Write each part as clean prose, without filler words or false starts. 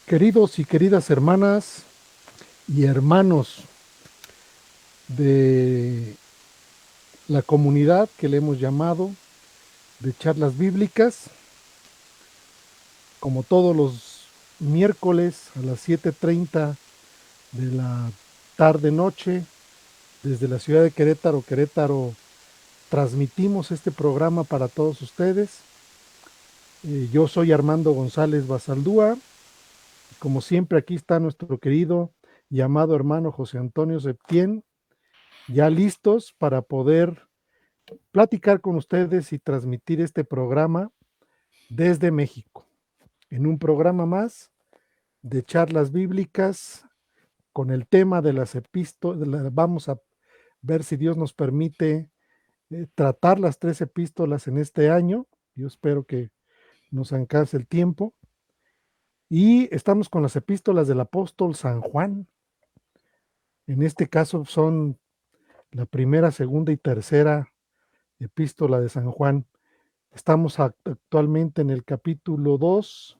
Queridos y queridas hermanas y hermanos de la comunidad que le hemos llamado de charlas bíblicas, como todos los miércoles a las 7:30 de la tarde-noche, desde la ciudad de Querétaro, transmitimos este programa para todos ustedes. Yo soy Armando González Basaldúa. Como siempre, aquí está nuestro querido y amado hermano José Antonio Septién, ya listos para poder platicar con ustedes y transmitir este programa desde México, en un programa más de charlas bíblicas con el tema de las epístolas. Vamos a ver si Dios nos permite tratar las 3 epístolas en este año. Yo espero que nos alcance el tiempo. Y estamos con las epístolas del apóstol San Juan. En este caso son la primera, segunda y tercera epístola de San Juan. Estamos actualmente en el capítulo 2.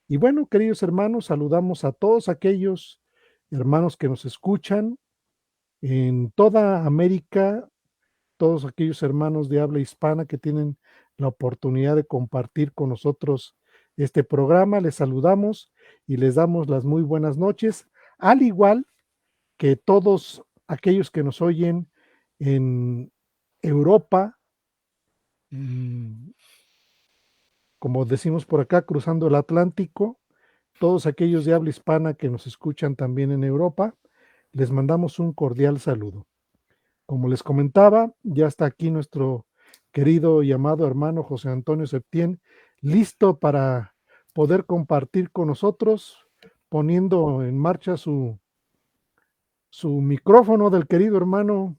Y bueno, queridos hermanos, saludamos a todos aquellos hermanos que nos escuchan en toda América, todos aquellos hermanos de habla hispana que tienen la oportunidad de compartir con nosotros este programa. Les saludamos y les damos las muy buenas noches, al igual que todos aquellos que nos oyen en Europa, en, como decimos por acá, cruzando el Atlántico. Todos aquellos de habla hispana que nos escuchan también en Europa, les mandamos un cordial saludo. Como les comentaba, ya está aquí nuestro querido y amado hermano José Antonio Septién, listo para poder compartir con nosotros, poniendo en marcha su micrófono del querido hermano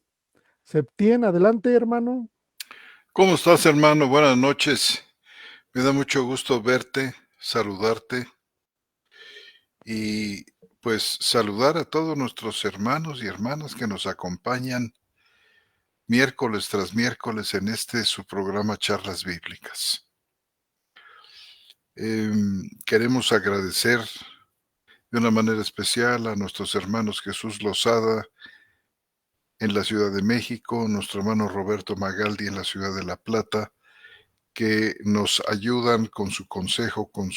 Septién. Adelante, hermano. ¿Cómo estás, hermano? Buenas noches. Me da mucho gusto verte, saludarte y pues saludar a todos nuestros hermanos y hermanas que nos acompañan miércoles tras miércoles en este su programa Charlas Bíblicas. Queremos agradecer de una manera especial a nuestros hermanos Jesús Lozada en la Ciudad de México, nuestro hermano Roberto Magaldi en la Ciudad de La Plata, que nos ayudan con su consejo, con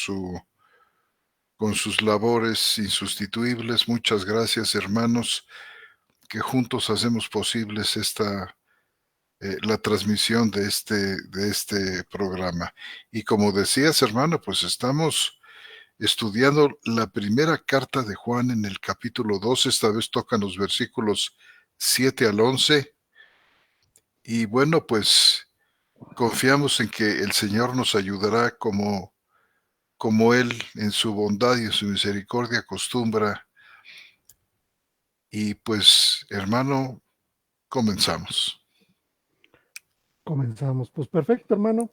sus labores insustituibles. Muchas gracias, hermanos, que juntos hacemos posibles la transmisión de este programa. Y como decías, hermano, pues estamos estudiando la primera carta de Juan en el capítulo 2. Esta vez tocan los versículos 7 al 11. Y bueno, pues confiamos en que el Señor nos ayudará como Él en su bondad y en su misericordia acostumbra. Y pues, hermano, comenzamos. Comenzamos. Pues perfecto, hermano.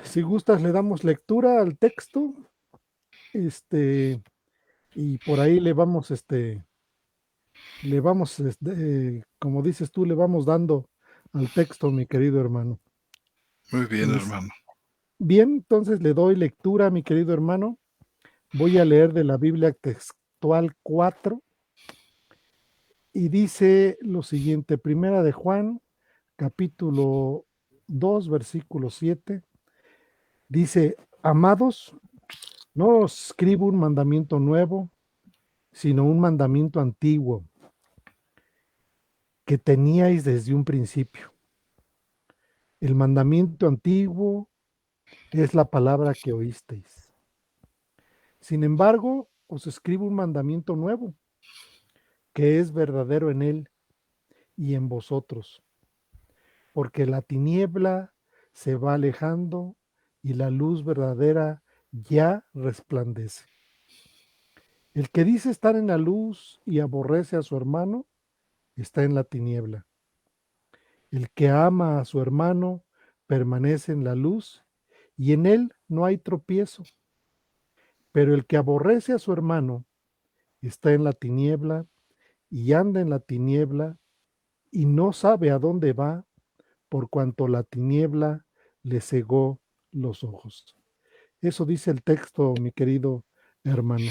Si gustas, le damos lectura al texto, este, y por ahí como dices tú, le vamos dando al texto, mi querido hermano. Muy bien, Es, hermano. bien, entonces le doy lectura, mi querido hermano. Voy a leer de la Biblia textual 4 y dice lo siguiente: Primera de Juan, capítulo 2, versículo 7. Dice: Amados, no os escribo un mandamiento nuevo, sino un mandamiento antiguo que teníais desde un principio. El mandamiento antiguo es la palabra que oísteis. Sin embargo, os escribo un mandamiento nuevo, que es verdadero en él y en vosotros, porque la tiniebla se va alejando y la luz verdadera ya resplandece. El que dice estar en la luz y aborrece a su hermano, está en la tiniebla. El que ama a su hermano permanece en la luz y en él no hay tropiezo. Pero el que aborrece a su hermano está en la tiniebla y anda en la tiniebla y no sabe a dónde va, por cuanto la tiniebla le cegó los ojos. Eso dice el texto, mi querido hermano.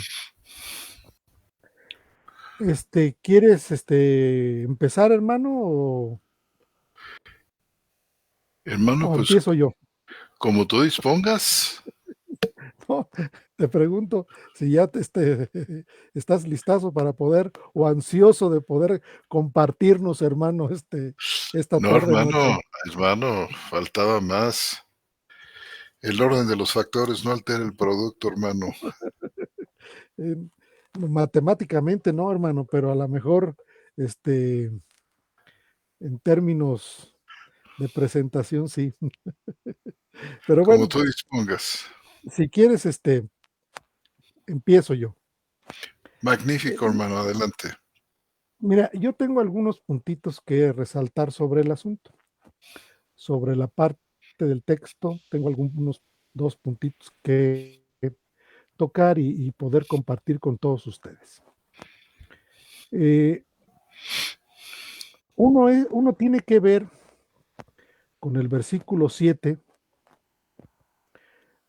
¿Quieres empezar, hermano, Hermano, o pues empiezo yo? como tú dispongas. No, te pregunto si ya estás listazo para poder o ansioso de poder compartirnos, hermano, esta No, tarde noche. hermano, faltaba más. El orden de los factores no altera el producto, hermano. Eh, Matemáticamente no, hermano, pero a lo mejor en términos de presentación sí. Pero Como bueno, tú dispongas. si quieres, empiezo yo. Magnífico, Eh, hermano, adelante. Mira, yo tengo algunos puntitos que resaltar sobre el asunto. Sobre la parte del texto, tengo algunos 2 puntitos que tocar y poder compartir con todos ustedes. Uno tiene que ver con el versículo 7,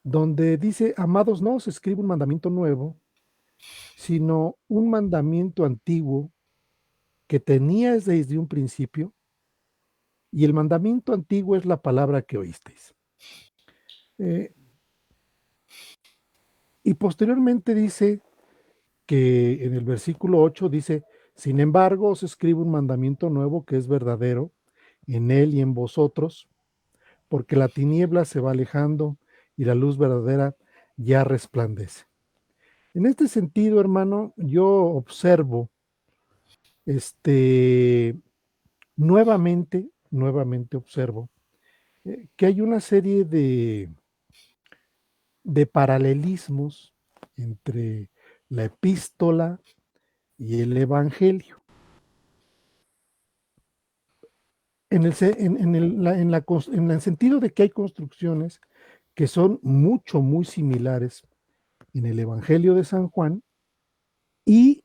donde dice: amados, no os escribo un mandamiento nuevo, sino un mandamiento antiguo que teníais desde un principio, y el mandamiento antiguo es la palabra que oísteis. Y posteriormente dice que en el versículo 8 dice: sin embargo, os escribo un mandamiento nuevo que es verdadero en él y en vosotros, porque la tiniebla se va alejando y la luz verdadera ya resplandece. En este sentido, hermano, yo observo nuevamente observo que hay una serie de paralelismos entre la epístola y el evangelio. En el sentido de que hay construcciones que son muy similares en el Evangelio de San Juan y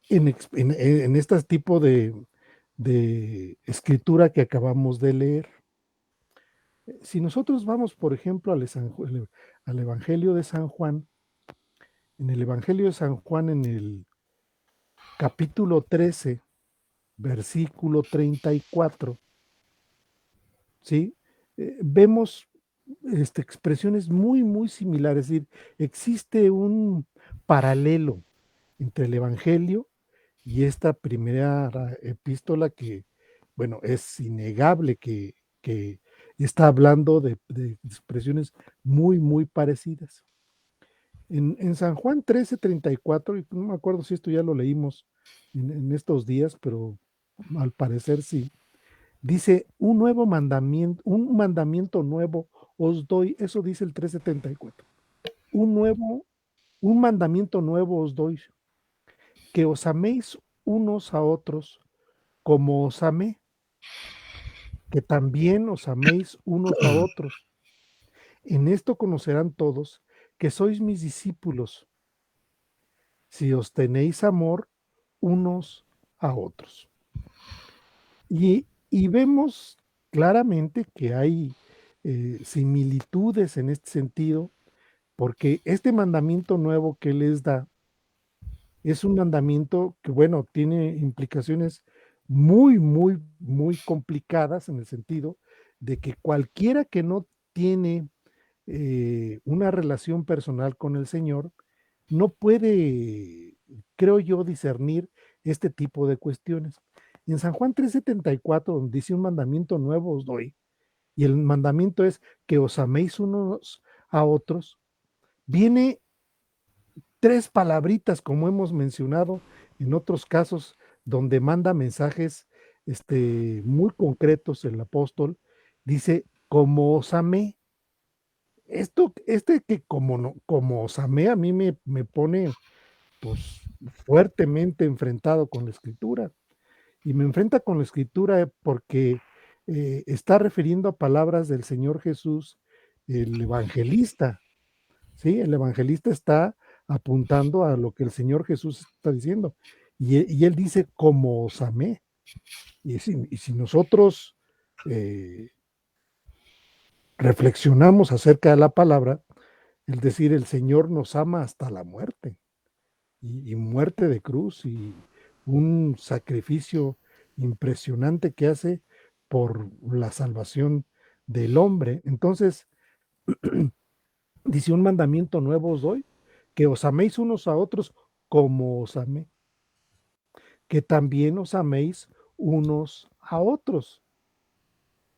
en este tipo de escritura que acabamos de leer. Si nosotros vamos, por ejemplo, al Evangelio de San Juan, en el Evangelio de San Juan, en el capítulo 13, versículo 34, ¿sí? Vemos expresiones muy similares, es decir, existe un paralelo entre el Evangelio y esta primera epístola que, bueno, es innegable que está hablando de expresiones muy parecidas. En San Juan 13:34, y no me acuerdo si esto ya lo leímos en estos días, pero al parecer sí, dice: un mandamiento nuevo os doy. Eso dice el 3:74. Un mandamiento nuevo os doy, que os améis unos a otros como os amé, que también os améis unos a otros. En esto conocerán todos que sois mis discípulos, si os tenéis amor unos a otros. Y vemos claramente que hay similitudes en este sentido, porque este mandamiento nuevo que les da es un mandamiento que, bueno, tiene implicaciones muy complicadas, en el sentido de que cualquiera que no tiene una relación personal con el Señor no puede, creo yo, discernir este tipo de cuestiones. En San Juan 3:74, donde dice: un mandamiento nuevo os doy, y el mandamiento es que os améis unos a otros, viene 3 palabritas, como hemos mencionado en otros casos, donde manda mensajes muy concretos el apóstol. Dice: como os amé. Que como, no, como os amé, a mí me pone pues fuertemente enfrentado con la escritura. Y me enfrenta con la escritura porque está refiriendo a palabras del Señor Jesús, el evangelista. ¿Sí? El evangelista está apuntando a lo que el Señor Jesús está diciendo. Y él dice: como os amé. Y si nosotros reflexionamos acerca de la palabra, Es decir, el Señor nos ama hasta la muerte, y muerte de cruz, y un sacrificio impresionante que hace por la salvación del hombre. Entonces, dice: un mandamiento nuevo os doy, que os améis unos a otros como os amé, que también os améis unos a otros.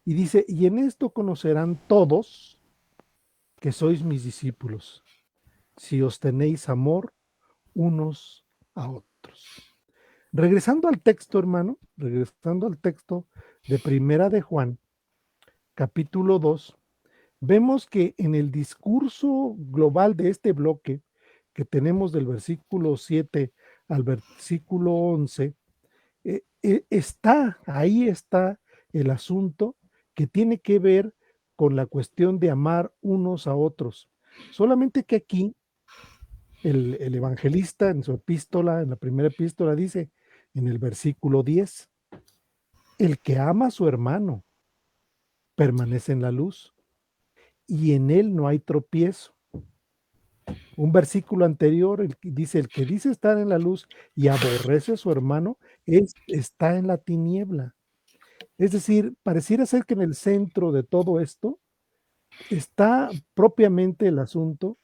Y dice: y en esto conocerán todos que sois mis discípulos, si os tenéis amor unos a otros. Regresando al texto, hermano, regresando al texto de Primera de Juan, capítulo 2, vemos que en el discurso global de este bloque que tenemos del versículo 7 al versículo 11, ahí está el asunto que tiene que ver con la cuestión de amar unos a otros. Solamente que aquí el evangelista en su epístola, en la primera epístola, dice en el versículo 10, el que ama a su hermano permanece en la luz y en él no hay tropiezo. Un versículo anterior dice: el que dice estar en la luz y aborrece a su hermano, está en la tiniebla. Es decir, pareciera ser que en el centro de todo esto está propiamente el asunto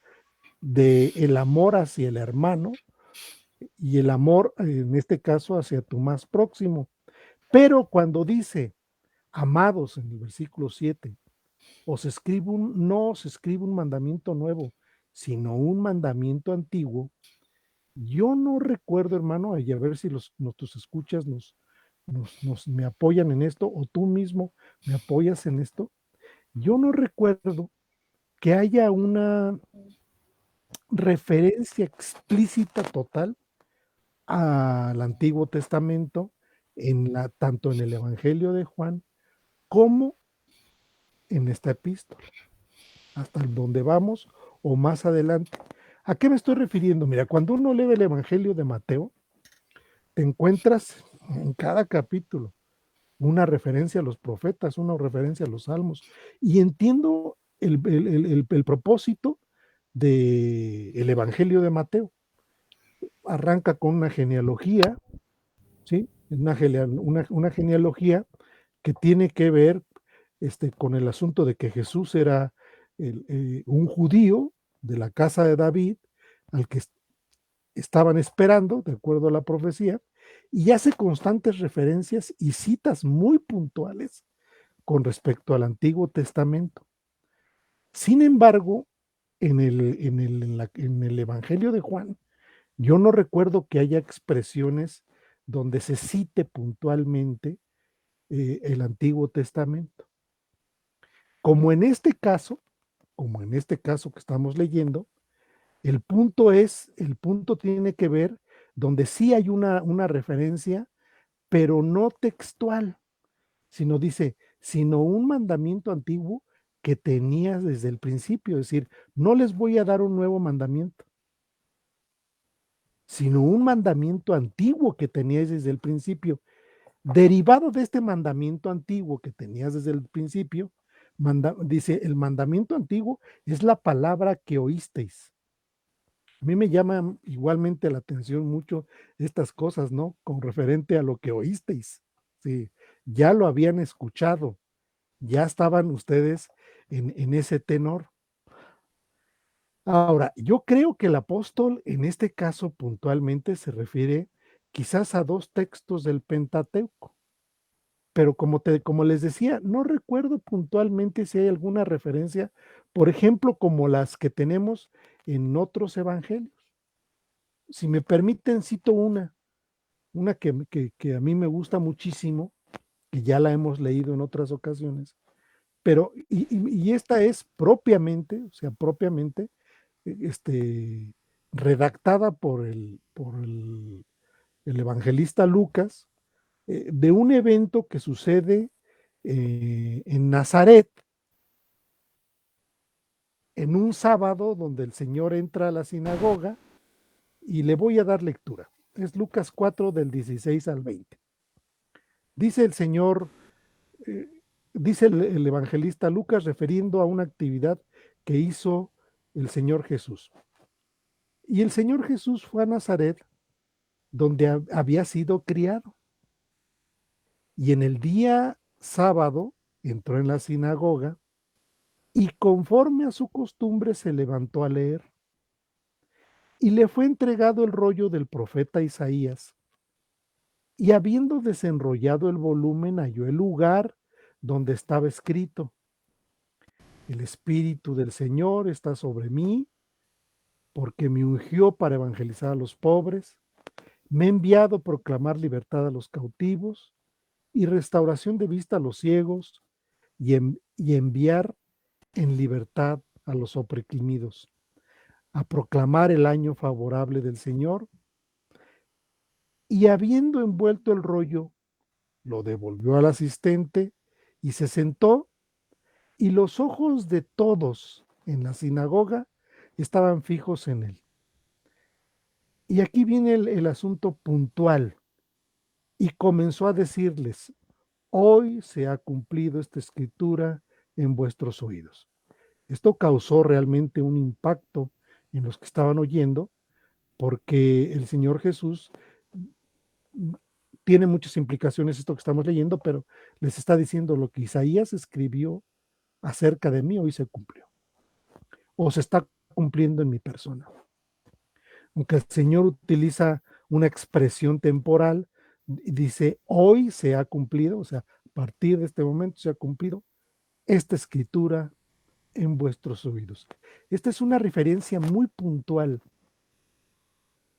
del amor hacia el hermano y el amor, en este caso, hacia tu más próximo. Pero cuando dice: amados, en el versículo 7, no os escribo un mandamiento nuevo, sino un mandamiento antiguo. Yo no recuerdo, hermano, y a ver si tus escuchas me apoyan en esto, o tú mismo me apoyas en esto. Yo no recuerdo que haya una referencia explícita total al Antiguo Testamento, tanto en el Evangelio de Juan como en esta epístola, hasta donde vamos o más adelante. ¿A qué me estoy refiriendo? Mira, cuando uno lee el Evangelio de Mateo, te encuentras en cada capítulo una referencia a los profetas, una referencia a los salmos, y entiendo el propósito del Evangelio de Mateo. Arranca con una genealogía, ¿sí? Una genealogía que tiene que ver con el asunto de que Jesús era un judío de la casa de David, al que estaban esperando, de acuerdo a la profecía, y hace constantes referencias y citas muy puntuales con respecto al Antiguo Testamento. Sin embargo, en el Evangelio de Juan, yo no recuerdo que haya expresiones donde se cite puntualmente el Antiguo Testamento. Como en este caso que estamos leyendo, el punto tiene que ver donde sí hay una referencia, pero no textual, sino un mandamiento antiguo que tenías desde el principio. Es decir, no les voy a dar un nuevo mandamiento, sino un mandamiento antiguo que tenías desde el principio. Derivado de este mandamiento antiguo que tenías desde el principio, dice: el mandamiento antiguo es la palabra que oísteis. A mí me llama igualmente la atención mucho estas cosas, ¿no? Con referente a lo que oísteis. Sí, ya lo habían escuchado, ya estaban ustedes en ese tenor. Ahora, yo creo que el apóstol en este caso puntualmente se refiere quizás a dos textos del Pentateuco, pero como les decía, no recuerdo puntualmente si hay alguna referencia, por ejemplo, como las que tenemos en otros evangelios. Si me permiten, cito una que a mí me gusta muchísimo, que ya la hemos leído en otras ocasiones, pero y esta es propiamente, o sea, propiamente, redactada por el evangelista Lucas, de un evento que sucede en Nazaret, en un sábado donde el Señor entra a la sinagoga, y le voy a dar lectura. Es Lucas 4 del 16 al 20. Dice el Señor, dice el evangelista Lucas, refiriendo a una actividad que hizo el Señor Jesús. Y el Señor Jesús fue a Nazaret, donde había sido criado. Y en el día sábado entró en la sinagoga y conforme a su costumbre se levantó a leer. Y le fue entregado el rollo del profeta Isaías. Y habiendo desenrollado el volumen, halló el lugar donde estaba escrito: el Espíritu del Señor está sobre mí, porque me ungió para evangelizar a los pobres, me ha enviado a proclamar libertad a los cautivos y restauración de vista a los ciegos, y enviar en libertad a los oprimidos, a proclamar el año favorable del Señor. Y habiendo envuelto el rollo, lo devolvió al asistente y se sentó, y los ojos de todos en la sinagoga estaban fijos en él. Y aquí viene el asunto puntual. Y comenzó a decirles: hoy se ha cumplido esta escritura en vuestros oídos. Esto causó realmente un impacto en los que estaban oyendo, porque el Señor Jesús tiene muchas implicaciones esto que estamos leyendo, pero les está diciendo: lo que Isaías escribió acerca de mí hoy se cumplió, o se está cumpliendo en mi persona. Aunque el Señor utiliza una expresión temporal, dice: hoy se ha cumplido, o sea, a partir de este momento se ha cumplido esta escritura en vuestros oídos. Esta es una referencia muy puntual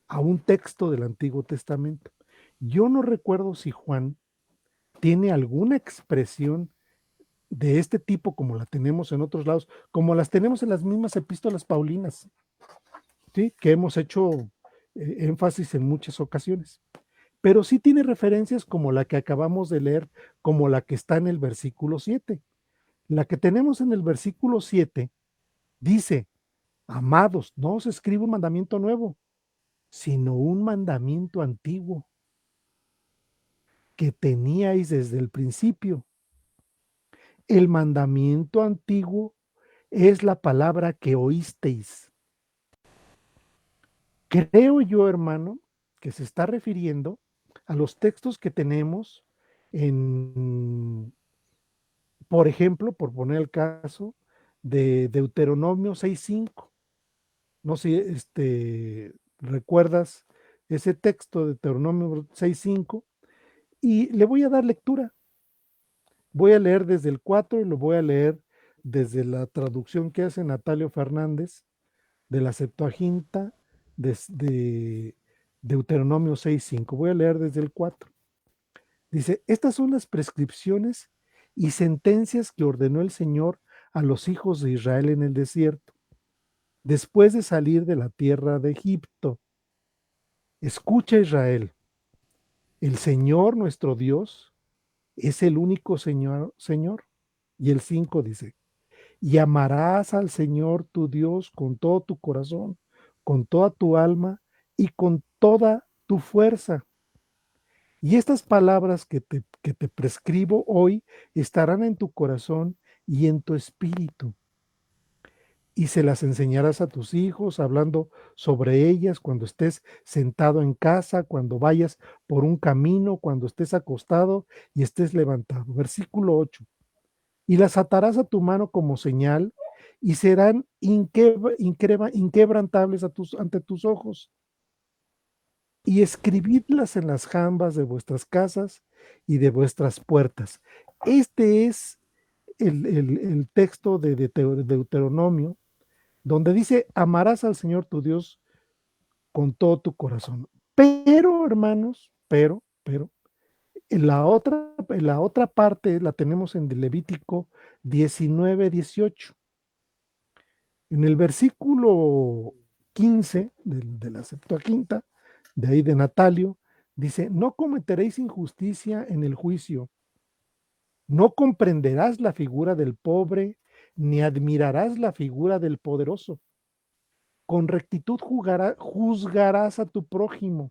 a un texto del Antiguo Testamento. Yo no recuerdo si Juan tiene alguna expresión de este tipo como la tenemos en otros lados, como las tenemos en las mismas epístolas paulinas, ¿sí? Que hemos hecho énfasis en muchas ocasiones. Pero sí tiene referencias como la que acabamos de leer, como la que está en el versículo 7. La que tenemos en el versículo 7 dice: amados, no os escribo un mandamiento nuevo, sino un mandamiento antiguo que teníais desde el principio. El mandamiento antiguo es la palabra que oísteis. Creo yo, hermano, que se está refiriendo a los textos que tenemos en, por ejemplo, por poner el caso de Deuteronomio 6:5. No sé si recuerdas ese texto de Deuteronomio 6:5, y le voy a dar lectura. Voy a leer desde el 4 y lo voy a leer desde la traducción que hace Natalio Fernández de la Septuaginta de Deuteronomio 6:5. Voy a leer desde el 4. Dice: estas son las prescripciones y sentencias que ordenó el Señor a los hijos de Israel en el desierto, después de salir de la tierra de Egipto. Escucha, Israel, el Señor nuestro Dios es el único Señor. Y el 5 dice: y amarás al Señor tu Dios con todo tu corazón, con toda tu alma y con toda tu fuerza. Y estas palabras que te prescribo hoy estarán en tu corazón y en tu espíritu. Y se las enseñarás a tus hijos, hablando sobre ellas cuando estés sentado en casa, cuando vayas por un camino, cuando estés acostado y estés levantado. Versículo 8. Y las atarás a tu mano como señal, y serán inquebrantables ante tus ojos. Y escribidlas en las jambas de vuestras casas y de vuestras puertas. Este es el texto de Deuteronomio, donde dice: amarás al Señor tu Dios con todo tu corazón. Pero, hermanos, la otra parte la tenemos en Levítico 19:18. En el versículo 15 de la Septuaginta, de ahí de Natalio, dice: no cometeréis injusticia en el juicio, no comprenderás la figura del pobre, ni admirarás la figura del poderoso. Con rectitud juzgarás a tu prójimo,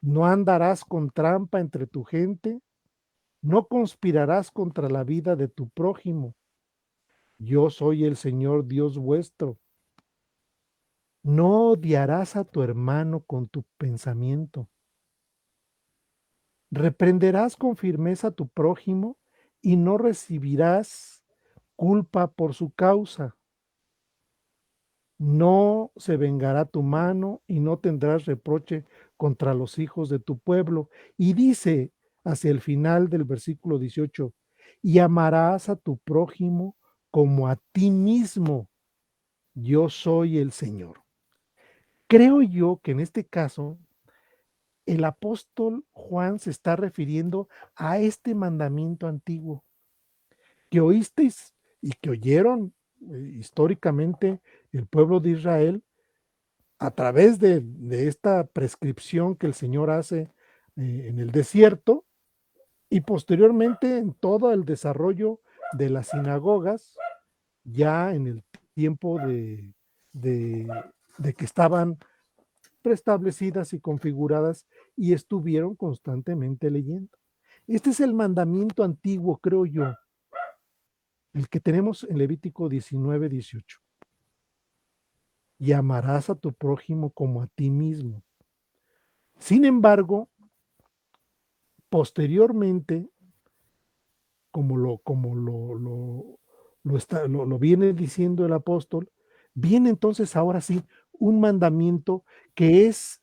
no andarás con trampa entre tu gente, no conspirarás contra la vida de tu prójimo. Yo soy el Señor Dios vuestro. No odiarás a tu hermano con tu pensamiento. Reprenderás con firmeza a tu prójimo y no recibirás culpa por su causa. No se vengará tu mano y no tendrás reproche contra los hijos de tu pueblo. Y dice hacia el final del versículo 18, y amarás a tu prójimo como a ti mismo. Yo soy el Señor. Creo yo que en este caso el apóstol Juan se está refiriendo a este mandamiento antiguo que oísteis y que oyeron históricamente el pueblo de Israel a través de esta prescripción que el Señor hace en el desierto y posteriormente en todo el desarrollo de las sinagogas, ya en el tiempo de, de que estaban preestablecidas y configuradas y estuvieron constantemente leyendo. Este es el mandamiento antiguo, creo yo, el que tenemos en Levítico 19:18. Y amarás a tu prójimo como a ti mismo. Sin embargo, posteriormente, lo viene diciendo el apóstol, viene entonces ahora sí un mandamiento que es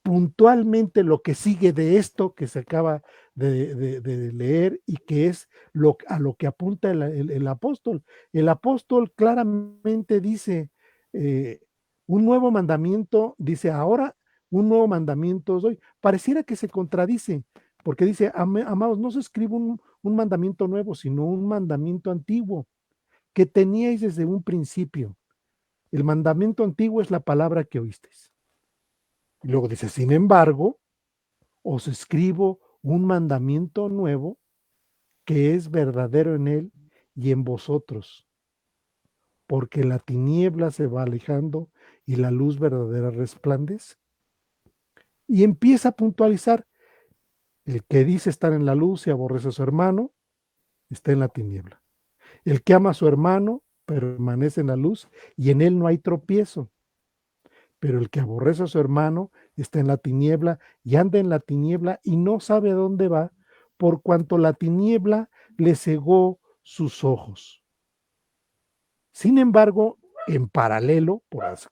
puntualmente lo que sigue de esto que se acaba de leer y que es a lo que apunta el apóstol. El apóstol claramente dice, eh, un nuevo mandamiento, dice ahora, un nuevo mandamiento os doy. Pareciera que se contradice, porque dice, amados, no se escribe un mandamiento nuevo, sino un mandamiento antiguo que teníais desde un principio. El mandamiento antiguo es la palabra que oísteis. Y luego dice, sin embargo, os escribo un mandamiento nuevo que es verdadero en él y en vosotros, porque la tiniebla se va alejando y la luz verdadera resplandece. Y empieza a puntualizar, el que dice estar en la luz y aborrece a su hermano, está en la tiniebla. El que ama a su hermano permanece en la luz y en él no hay tropiezo. Pero el que aborrece a su hermano está en la tiniebla y anda en la tiniebla y no sabe a dónde va, por cuanto la tiniebla le cegó sus ojos. Sin embargo, en paralelo,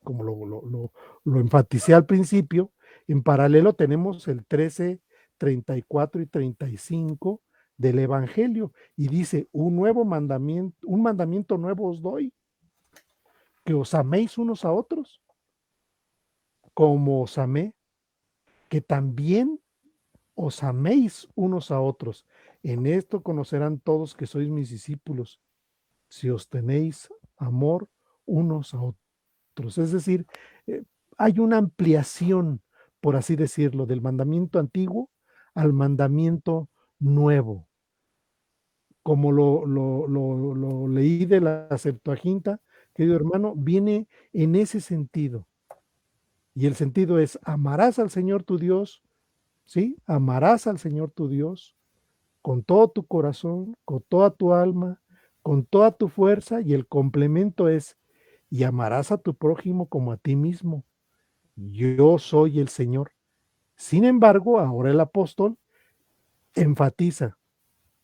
como lo enfaticé al principio, en paralelo tenemos el 13, 34 y 35 del Evangelio y dice, un mandamiento nuevo os doy, que os améis unos a otros, como os amé, que también os améis unos a otros. En esto conocerán todos que sois mis discípulos, si os tenéis amor unos a otros. Es decir, eh, hay una ampliación, por así decirlo, del mandamiento antiguo al mandamiento nuevo. Como lo leí de la Septuaginta, querido hermano, viene en ese sentido. Y el sentido es, amarás al Señor tu Dios, ¿sí? Amarás al Señor tu Dios con todo tu corazón, con toda tu alma, con toda tu fuerza, y el complemento es, y amarás a tu prójimo como a ti mismo. Yo soy el Señor. Sin embargo, ahora el apóstol enfatiza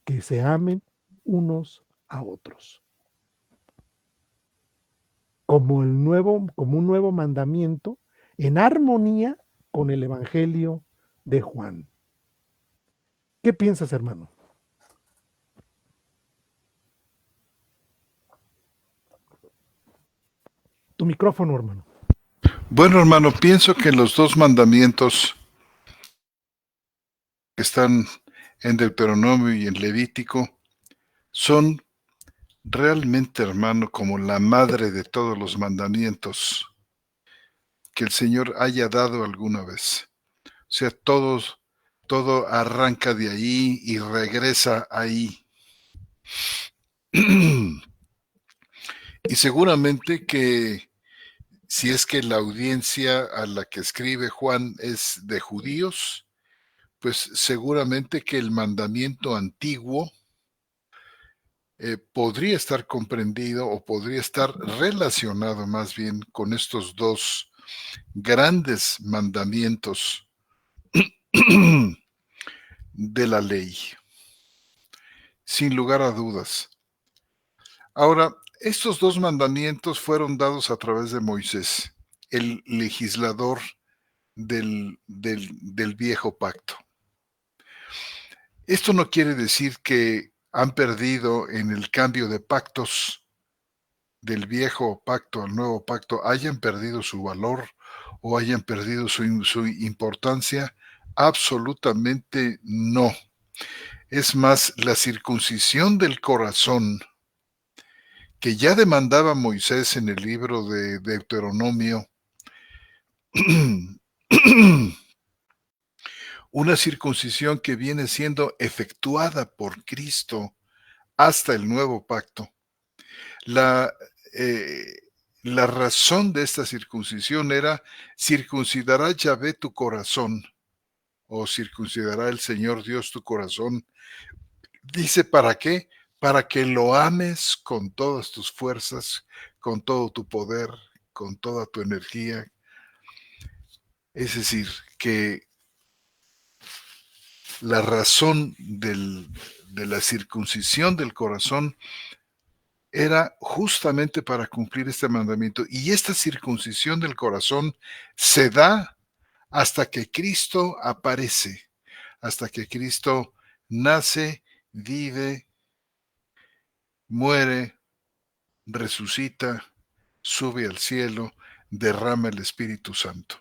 que se amen unos a otros, como un nuevo mandamiento en armonía con el Evangelio de Juan. ¿Qué piensas, hermano? Tu micrófono, hermano. Bueno, hermano, pienso que los dos mandamientos que están en Deuteronomio y en Levítico son realmente, hermano, como la madre de todos los mandamientos que el Señor haya dado alguna vez. O sea, todo arranca de ahí y regresa ahí. Y seguramente que si es que la audiencia a la que escribe Juan es de judíos, pues seguramente que el mandamiento antiguo podría estar comprendido o podría estar relacionado más bien con estos dos grandes mandamientos de la ley, sin lugar a dudas. Ahora, estos dos mandamientos fueron dados a través de Moisés, el legislador del viejo pacto. Esto no quiere decir que han perdido en el cambio de pactos del viejo pacto al nuevo pacto, hayan perdido su valor o hayan perdido su importancia. Absolutamente no. Es más, la circuncisión del corazón que ya demandaba Moisés en el libro de Deuteronomio, una circuncisión que viene siendo efectuada por Cristo hasta el nuevo pacto. La, eh, la razón de esta circuncisión era: circuncidará Yahvé tu corazón, o circuncidará el Señor Dios tu corazón. Dice, ¿para qué? Para que lo ames con todas tus fuerzas, con todo tu poder, con toda tu energía. Es decir, que la razón de la circuncisión del corazón era justamente para cumplir este mandamiento. Y esta circuncisión del corazón se da hasta que Cristo aparece, hasta que Cristo nace, vive, muere, resucita, sube al cielo, derrama el Espíritu Santo.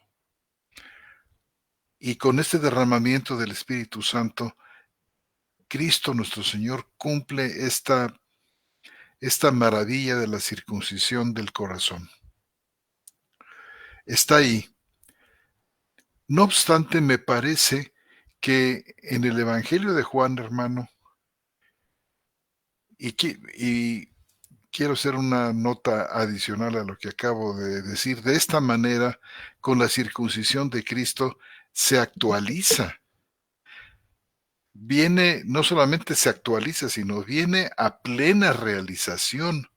Y con este derramamiento del Espíritu Santo, Cristo nuestro Señor cumple esta maravilla de la circuncisión del corazón. Está ahí. No obstante, me parece que en el Evangelio de Juan, hermano, y quiero hacer una nota adicional a lo que acabo de decir, de esta manera, con la circuncisión de Cristo, se actualiza. Viene, no solamente se actualiza, sino viene a plena realización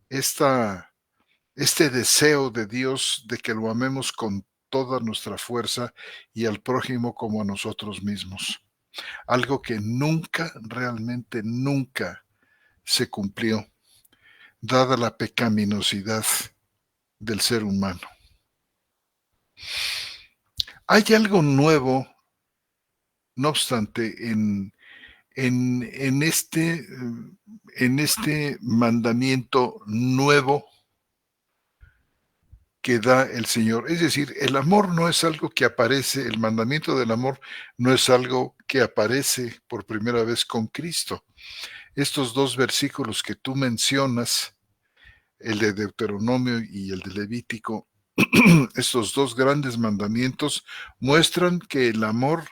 este deseo de Dios de que lo amemos con toda nuestra fuerza y al prójimo como a nosotros mismos. Algo que nunca, realmente nunca se cumplió, dada la pecaminosidad del ser humano. Hay algo nuevo, no obstante, en este mandamiento nuevo que da el Señor. Es decir, el amor no es algo que aparece, el mandamiento del amor no es algo que aparece por primera vez con Cristo. Estos dos versículos que tú mencionas, el de Deuteronomio y el de Levítico, estos dos grandes mandamientos muestran que el amor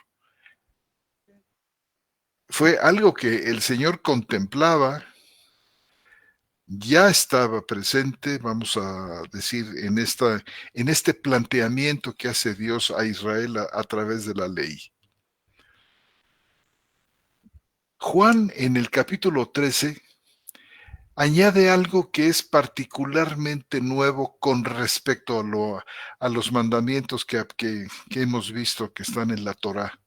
fue algo que el Señor contemplaba, ya estaba presente, vamos a decir, en este planteamiento que hace Dios a Israel a través de la ley. Juan, en el capítulo 13, añade algo que es particularmente nuevo con respecto a los mandamientos que hemos visto que están en la Torá,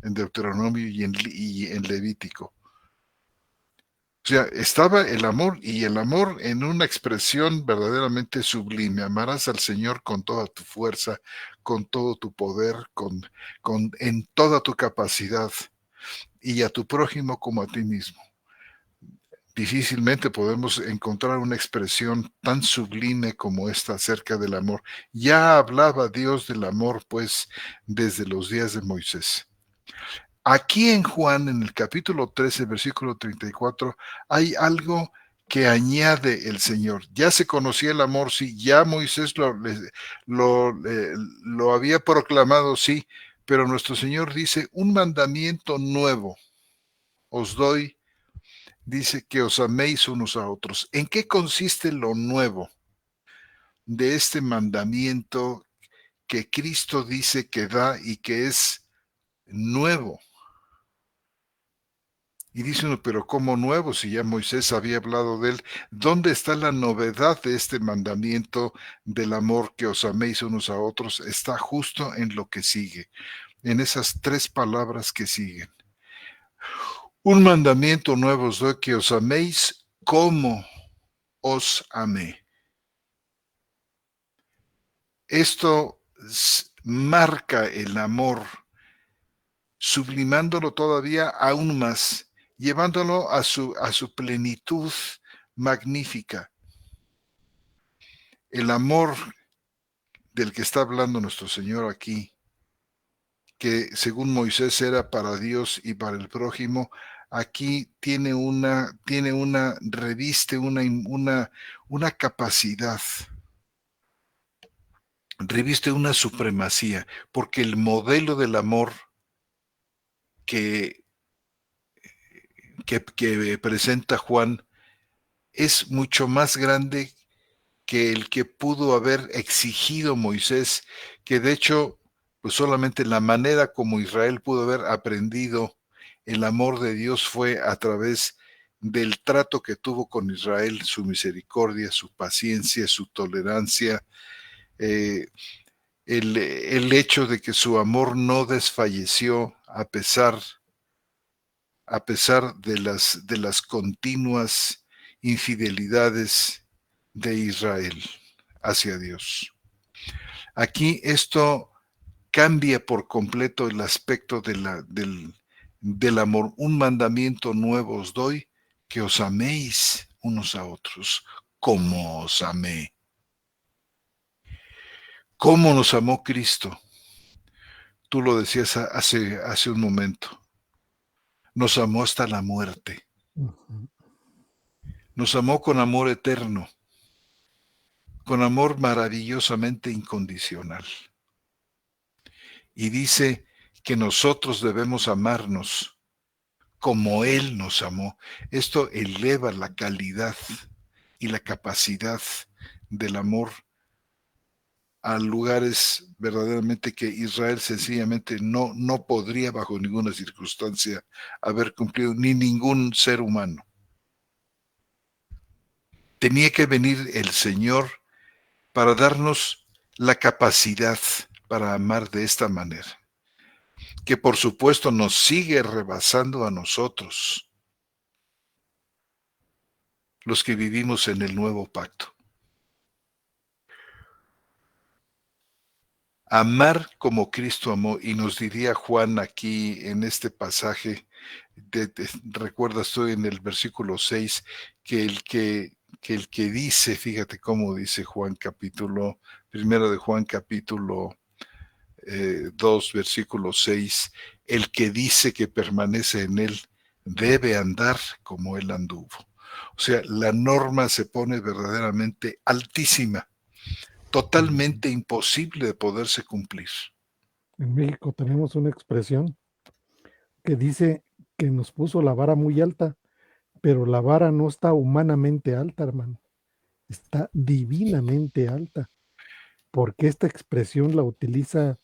en Deuteronomio y en Levítico. O sea, estaba el amor, y el amor en una expresión verdaderamente sublime. Amarás al Señor con toda tu fuerza, con todo tu poder, en toda tu capacidad, y a tu prójimo como a ti mismo. Difícilmente podemos encontrar una expresión tan sublime como esta acerca del amor. Ya hablaba Dios del amor, pues, desde los días de Moisés. Aquí en Juan, en el capítulo 13, versículo 34, hay algo que añade el Señor. Ya se conocía el amor, sí, ya Moisés lo había proclamado, sí, pero nuestro Señor dice, un mandamiento nuevo os doy, dice que os améis unos a otros. ¿En qué consiste lo nuevo de este mandamiento que Cristo dice que da y que es nuevo? Y dice uno, pero ¿cómo nuevo? Si ya Moisés había hablado de él. ¿Dónde está la novedad de este mandamiento del amor, que os améis unos a otros? Está justo en lo que sigue, en esas 3 palabras que siguen. Un mandamiento nuevo os doy, que os améis como os amé. Esto marca el amor, sublimándolo todavía aún más, llevándolo a su plenitud magnífica. El amor del que está hablando nuestro Señor aquí, que según Moisés era para Dios y para el prójimo, aquí reviste una capacidad, reviste una supremacía, porque el modelo del amor que, que presenta Juan es mucho más grande que el que pudo haber exigido Moisés, que de hecho, pues solamente la manera como Israel pudo haber aprendido el amor de Dios fue a través del trato que tuvo con Israel, su misericordia, su paciencia, su tolerancia, eh, el hecho de que su amor no desfalleció a pesar de las continuas infidelidades de Israel hacia Dios. Aquí esto cambia por completo el aspecto del amor. Un mandamiento nuevo os doy, que os améis unos a otros, como os amé. ¿Cómo nos amó Cristo? Tú lo decías hace un momento. Nos amó hasta la muerte. Ujú. Nos amó con amor eterno, con amor maravillosamente incondicional. Y dice que nosotros debemos amarnos como Él nos amó. Esto eleva la calidad y la capacidad del amor a lugares verdaderamente que Israel sencillamente no podría bajo ninguna circunstancia haber cumplido, ni ningún ser humano. Tenía que venir el Señor para darnos la capacidad para amar de esta manera, que por supuesto nos sigue rebasando a nosotros, los que vivimos en el nuevo pacto. Amar como Cristo amó, y nos diría Juan aquí en este pasaje, recuerdas tú en el versículo 6, que el que dice, fíjate cómo dice Juan capítulo, primero de Juan capítulo 2, versículo 6, el que dice que permanece en él debe andar como él anduvo. O sea, la norma se pone verdaderamente altísima, totalmente imposible de poderse cumplir. En México tenemos una expresión que dice que nos puso la vara muy alta, pero la vara no está humanamente alta, hermano, está divinamente alta, porque esta expresión la utiliza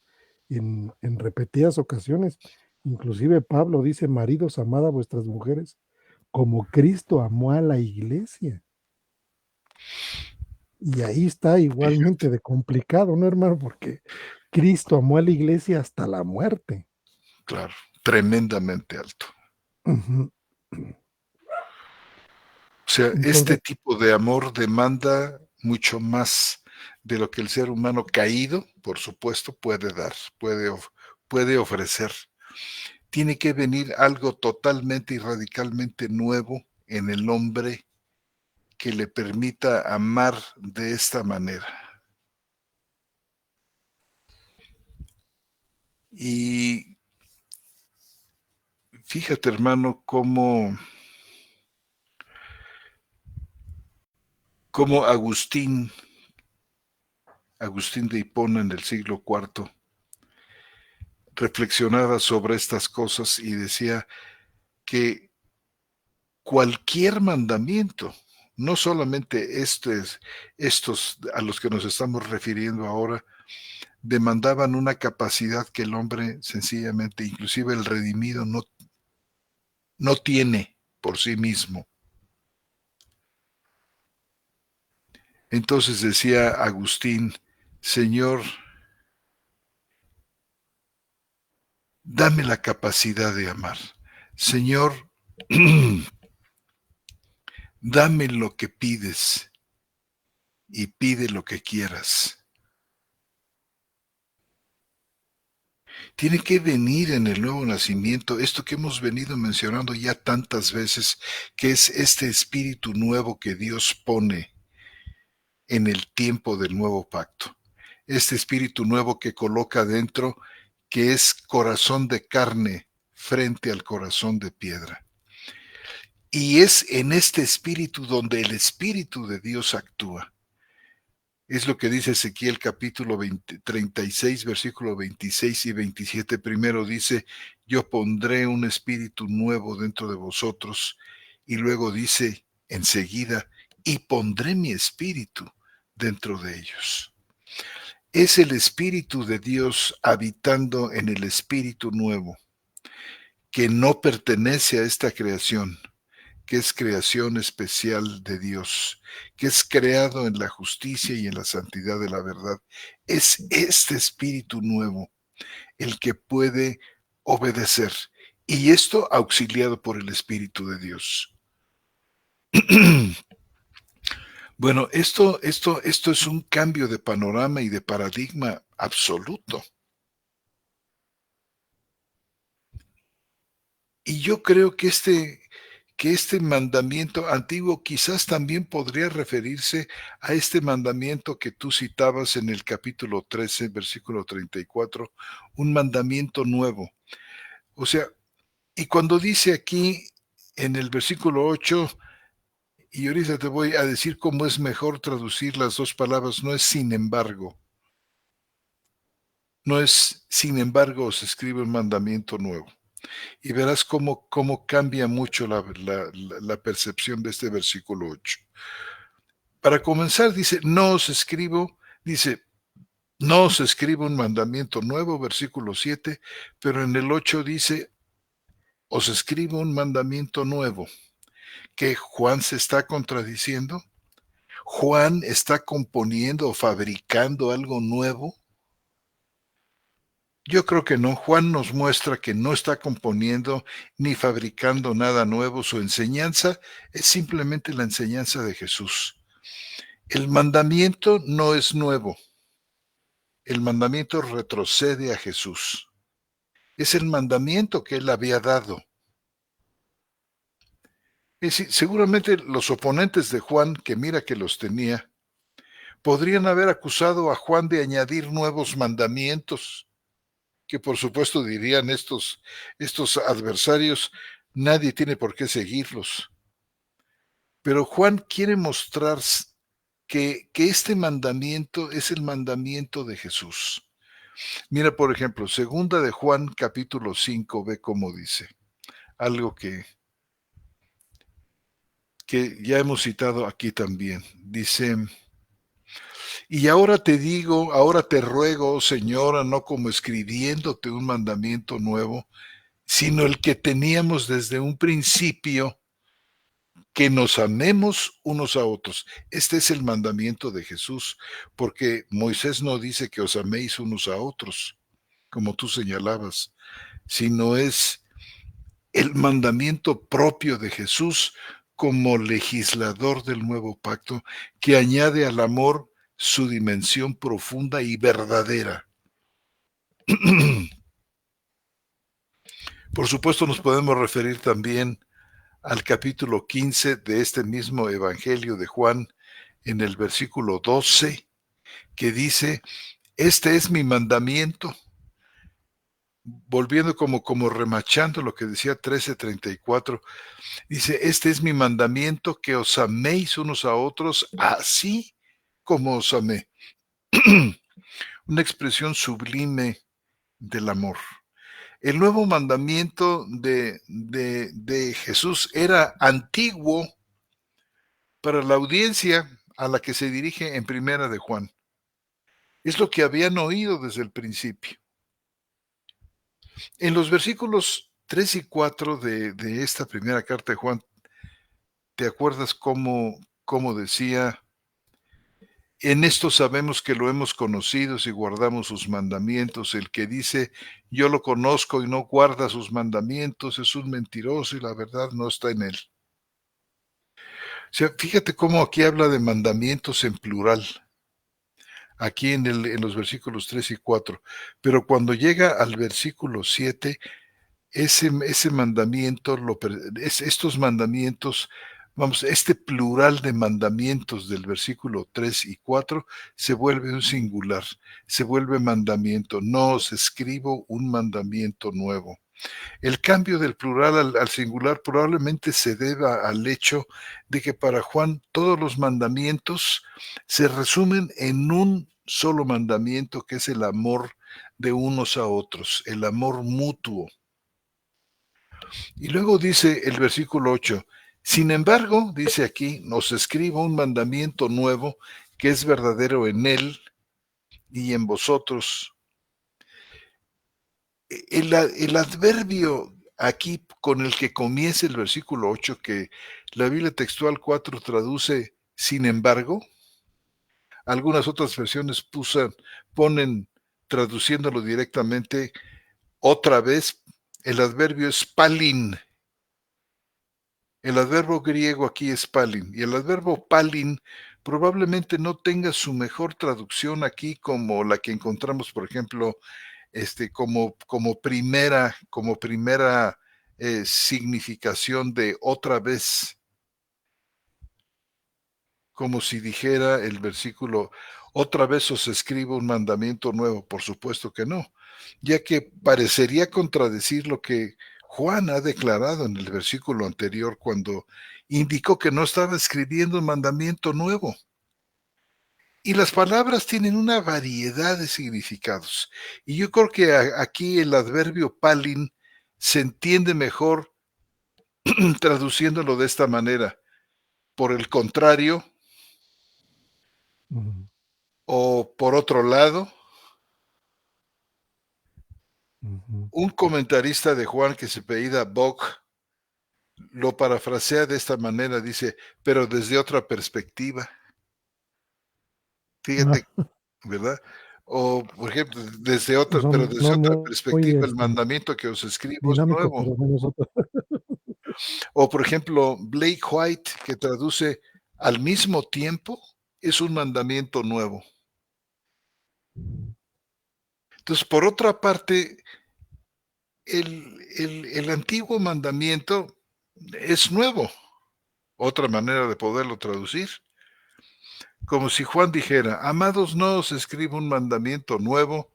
en repetidas ocasiones. Inclusive Pablo dice, maridos, amad a vuestras mujeres como Cristo amó a la iglesia. Y ahí está igualmente de complicado, ¿no, hermano? Porque Cristo amó a la iglesia hasta la muerte. Claro, tremendamente alto. Ujú. O sea, este Entonces, tipo de amor demanda mucho más de lo que el ser humano caído, por supuesto, puede dar, puede ofrecer. Tiene que venir algo totalmente y radicalmente nuevo en el hombre que le permita amar de esta manera. Y fíjate, hermano, cómo Agustín de Hipona en el siglo IV reflexionaba sobre estas cosas y decía que cualquier mandamiento, no solamente estos a los que nos estamos refiriendo ahora, demandaban una capacidad que el hombre sencillamente, inclusive el redimido, no tiene por sí mismo. Entonces decía Agustín, Señor, dame la capacidad de amar. Señor, dame lo que pides y pide lo que quieras. Tiene que venir en el nuevo nacimiento esto que hemos venido mencionando ya tantas veces, que es este espíritu nuevo que Dios pone en el tiempo del nuevo pacto. Este espíritu nuevo que coloca dentro, que es corazón de carne frente al corazón de piedra. Y es en este espíritu donde el espíritu de Dios actúa. Es lo que dice Ezequiel capítulo 36, versículo 26 y 27. Primero dice, yo pondré un espíritu nuevo dentro de vosotros. Y luego dice enseguida, y pondré mi espíritu dentro de ellos. Es el espíritu de Dios habitando en el espíritu nuevo, que no pertenece a esta creación, que es creación especial de Dios, que es creado en la justicia y en la santidad de la verdad. Es este espíritu nuevo el que puede obedecer, y esto auxiliado por el Espíritu de Dios. Bueno, esto es un cambio de panorama y de paradigma absoluto. Y yo creo que este mandamiento antiguo quizás también podría referirse a este mandamiento que tú citabas en el capítulo 13, versículo 34, un mandamiento nuevo. O sea, y cuando dice aquí en el versículo 8, y ahorita te voy a decir cómo es mejor traducir las dos palabras, no es sin embargo. No es sin embargo se escribe un mandamiento nuevo. Y verás cómo cambia mucho la percepción de este versículo 8. Para comenzar, dice, no os escribo un mandamiento nuevo, versículo 7, pero en el 8 dice, os escribo un mandamiento nuevo. ¿Que Juan se está contradiciendo? ¿Juan está componiendo o fabricando algo nuevo? Yo creo que no. Juan nos muestra que no está componiendo ni fabricando nada nuevo. Su enseñanza es simplemente la enseñanza de Jesús. El mandamiento no es nuevo. El mandamiento retrocede a Jesús. Es el mandamiento que él había dado. Es decir, seguramente los oponentes de Juan, que mira que los tenía, podrían haber acusado a Juan de añadir nuevos mandamientos, que por supuesto dirían estos adversarios, nadie tiene por qué seguirlos. Pero Juan quiere mostrar que este mandamiento es el mandamiento de Jesús. Mira, por ejemplo, segunda de Juan capítulo 5, ve cómo dice, algo que ya hemos citado aquí también. Dice, y ahora te digo, ahora te ruego, Señora, no como escribiéndote un mandamiento nuevo, sino el que teníamos desde un principio, que nos amemos unos a otros. Este es el mandamiento de Jesús, porque Moisés no dice que os améis unos a otros, como tú señalabas, sino es el mandamiento propio de Jesús como legislador del nuevo pacto, que añade al amor su dimensión profunda y verdadera. Por supuesto, nos podemos referir también al capítulo 15 de este mismo Evangelio de Juan, en el versículo 12, que dice, este es mi mandamiento, volviendo como remachando lo que decía 13:34, dice, este es mi mandamiento, que os améis unos a otros, así como os amé. Una expresión sublime del amor. El nuevo mandamiento de Jesús era antiguo para la audiencia a la que se dirige en Primera de Juan. Es lo que habían oído desde el principio. En los versículos 3 y 4 de esta primera carta de Juan, ¿te acuerdas cómo decía? En esto sabemos que lo hemos conocido si guardamos sus mandamientos. El que dice, yo lo conozco y no guarda sus mandamientos, es un mentiroso y la verdad no está en él. O sea, fíjate cómo aquí habla de mandamientos en plural, aquí en los versículos 3 y 4. Pero cuando llega al versículo 7, ese mandamiento, estos mandamientos, vamos, este plural de mandamientos del versículo 3 y 4 se vuelve un singular, se vuelve mandamiento. No os escribo un mandamiento nuevo. El cambio del plural al singular probablemente se deba al hecho de que para Juan todos los mandamientos se resumen en un solo mandamiento, que es el amor de unos a otros, el amor mutuo. Y luego dice el versículo 8, sin embargo, dice aquí, nos escribo un mandamiento nuevo que es verdadero en él y en vosotros. El adverbio aquí con el que comienza el versículo 8, que la Biblia textual 4 traduce sin embargo, algunas otras versiones ponen, traduciéndolo directamente, otra vez, el adverbio es palin. El adverbio griego aquí es palin, y el adverbio palin probablemente no tenga su mejor traducción aquí como la que encontramos, por ejemplo, como primera significación de otra vez, como si dijera el versículo, otra vez os escribo un mandamiento nuevo. Por supuesto que no, ya que parecería contradecir lo que Juan ha declarado en el versículo anterior cuando indicó que no estaba escribiendo un mandamiento nuevo. Y las palabras tienen una variedad de significados. Y yo creo que aquí el adverbio palin se entiende mejor traduciéndolo de esta manera. Por el contrario, Ujú, o por otro lado, ujú. un comentarista de Juan que se apellida Bock lo parafrasea de esta manera, dice, pero desde otra perspectiva. Fíjate, Ah, ¿verdad? O, por ejemplo, pero son desde no otra muy, perspectiva, el mandamiento que os escribo es dinámico, nuevo. pero menos otra. O, por ejemplo, Blake White, que traduce al mismo tiempo, es un mandamiento nuevo. Entonces, por otra parte, el antiguo mandamiento es nuevo. Otra manera de poderlo traducir. Como si Juan dijera, amados, no os escribo un mandamiento nuevo,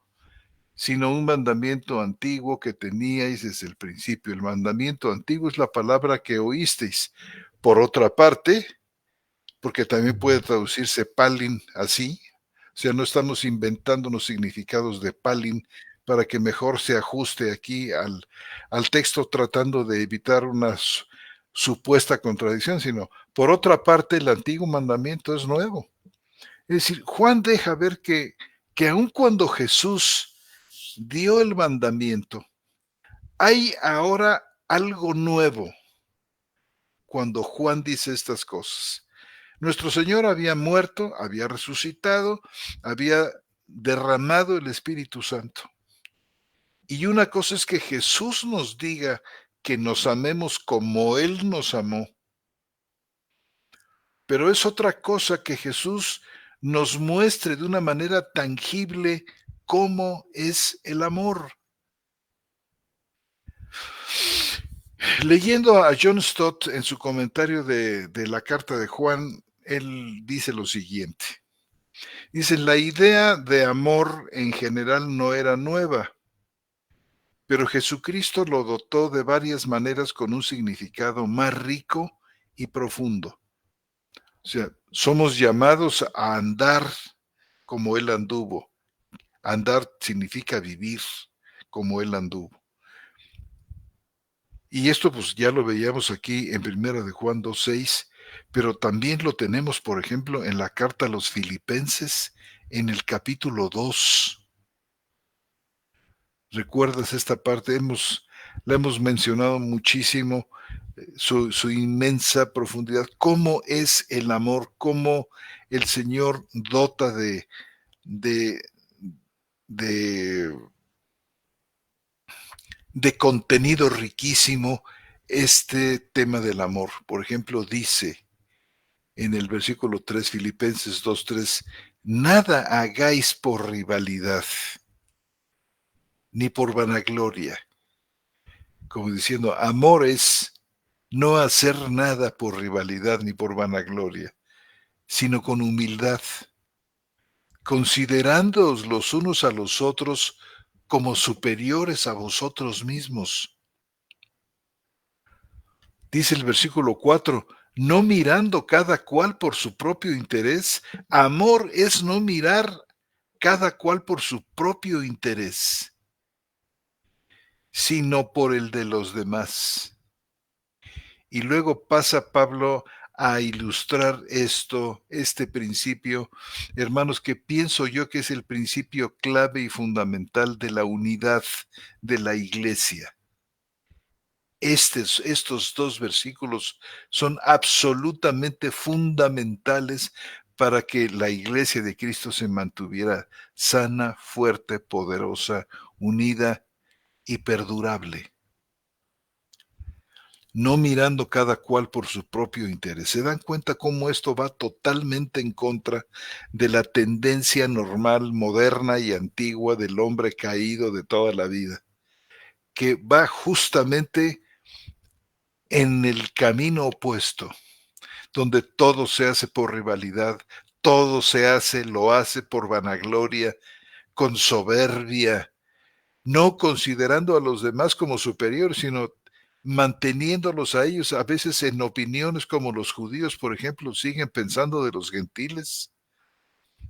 sino un mandamiento antiguo que teníais desde el principio. El mandamiento antiguo es la palabra que oísteis. Por otra parte, porque también puede traducirse palin así, o sea, no estamos inventando los significados de palin para que mejor se ajuste aquí al texto tratando de evitar una supuesta contradicción, sino por otra parte el antiguo mandamiento es nuevo. Es decir, Juan deja ver que aun cuando Jesús dio el mandamiento, hay ahora algo nuevo cuando Juan dice estas cosas. Nuestro Señor había muerto, había resucitado, había derramado el Espíritu Santo. Y una cosa es que Jesús nos diga que nos amemos como Él nos amó, pero es otra cosa que Jesús nos muestre de una manera tangible cómo es el amor. Leyendo a John Stott en su comentario de la carta de Juan, él dice lo siguiente. Dice, la idea de amor en general no era nueva, pero Jesucristo lo dotó de varias maneras con un significado más rico y profundo. O sea, somos llamados a andar como Él anduvo. Andar significa vivir como Él anduvo. Y esto pues ya lo veíamos aquí en Primera de Juan 2:6, pero también lo tenemos, por ejemplo, en la carta a los Filipenses, en el capítulo 2. ¿Recuerdas esta parte? Hemos La hemos mencionado muchísimo, su inmensa profundidad, cómo es el amor, cómo el Señor dota de, de, de contenido riquísimo este tema del amor. Por ejemplo, dice en el versículo 3, Filipenses 2:3, nada hagáis por rivalidad, ni por vanagloria, como diciendo, amor es no hacer nada por rivalidad ni por vanagloria, sino con humildad, considerándoos los unos a los otros como superiores a vosotros mismos. Dice el versículo 4, no mirando cada cual por su propio interés. Amor es no mirar cada cual por su propio interés, sino por el de los demás. Y luego pasa Pablo a ilustrar este principio, hermanos, que pienso yo que es el principio clave y fundamental de la unidad de la iglesia. Estos dos versículos son absolutamente fundamentales para que la iglesia de Cristo se mantuviera sana, fuerte, poderosa, unida y perdurable. No mirando cada cual por su propio interés. ¿Se dan cuenta cómo esto va totalmente en contra de la tendencia normal, moderna y antigua del hombre caído de toda la vida? Que va justamente en el camino opuesto, donde todo se hace por rivalidad, todo lo hace por vanagloria, con soberbia, no considerando a los demás como superiores, sino manteniéndolos a ellos, a veces en opiniones como los judíos, por ejemplo, siguen pensando de los gentiles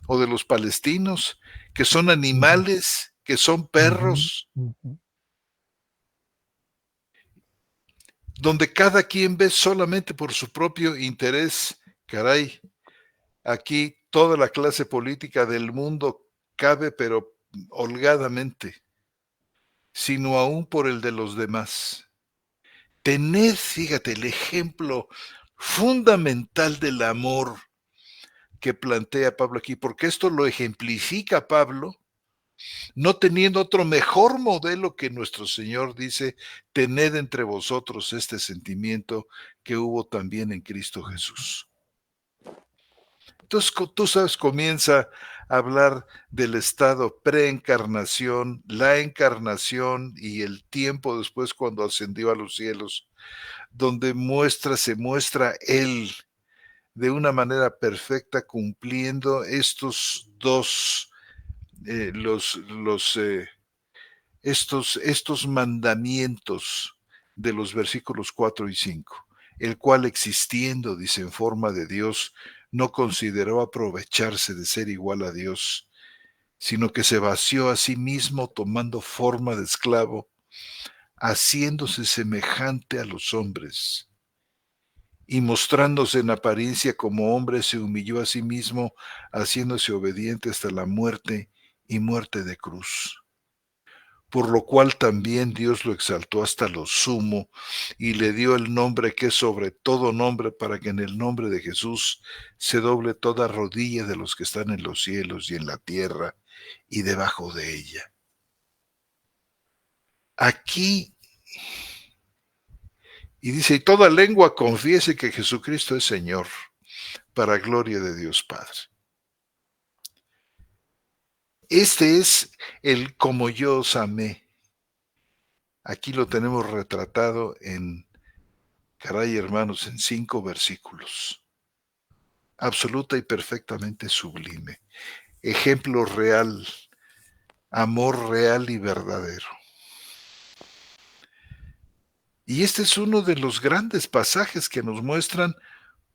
o de los palestinos, que son Ujú, animales, que son ujú, perros, ujú, donde cada quien ve solamente por su propio interés. Caray, aquí toda la clase política del mundo cabe, pero holgadamente, sino aún por el de los demás. Tened, fíjate, el ejemplo fundamental del amor que plantea Pablo aquí, porque esto lo ejemplifica Pablo, no teniendo otro mejor modelo que nuestro Señor dice, tened entre vosotros este sentimiento que hubo también en Cristo Jesús. Entonces, tú sabes, comienza a hablar del estado preencarnación, la encarnación y el tiempo después cuando ascendió a los cielos, donde se muestra Él de una manera perfecta cumpliendo estos dos, estos mandamientos de los versículos 4 y 5, el cual existiendo, dice, en forma de Dios, no consideró aprovecharse de ser igual a Dios, sino que se vació a sí mismo tomando forma de esclavo, haciéndose semejante a los hombres, y mostrándose en apariencia como hombre, se humilló a sí mismo, haciéndose obediente hasta la muerte y muerte de cruz. Por lo cual también Dios lo exaltó hasta lo sumo y le dio el nombre que es sobre todo nombre, para que en el nombre de Jesús se doble toda rodilla de los que están en los cielos y en la tierra y debajo de ella. Aquí, y dice, y toda lengua confiese que Jesucristo es Señor, para gloria de Dios Padre. Este es el como yo os amé. Aquí lo tenemos retratado en, caray hermanos, en 5 versículos. Absoluta y perfectamente sublime. Ejemplo real, amor real y verdadero. Y este es uno de los grandes pasajes que nos muestran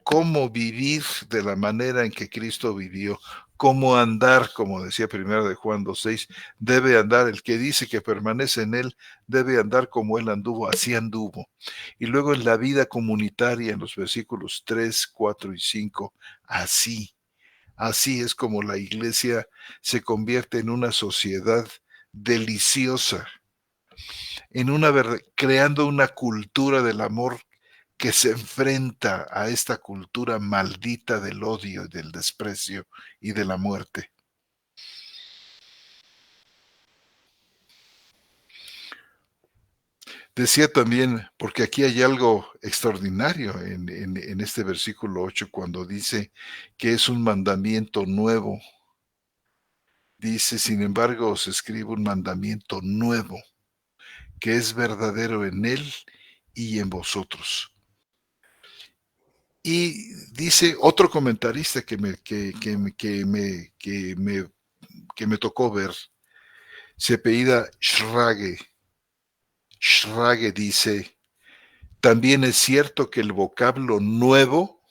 cómo vivir de la manera en que Cristo vivió, cómo andar, como decía primero de Juan 2:6, debe andar, el que dice que permanece en él, debe andar como él anduvo, así anduvo. Y luego en la vida comunitaria, en los versículos 3, 4 y 5, así es como la iglesia se convierte en una sociedad deliciosa, creando una cultura del amor que se enfrenta a esta cultura maldita del odio, del desprecio y de la muerte. Decía también, porque aquí hay algo extraordinario en este versículo 8, cuando dice que es un mandamiento nuevo. Dice, sin embargo, os escribo un mandamiento nuevo, que es verdadero en él y en vosotros. Y dice otro comentarista que me tocó ver, se apellida Schrage. Schrage dice, también es cierto que el vocablo nuevo,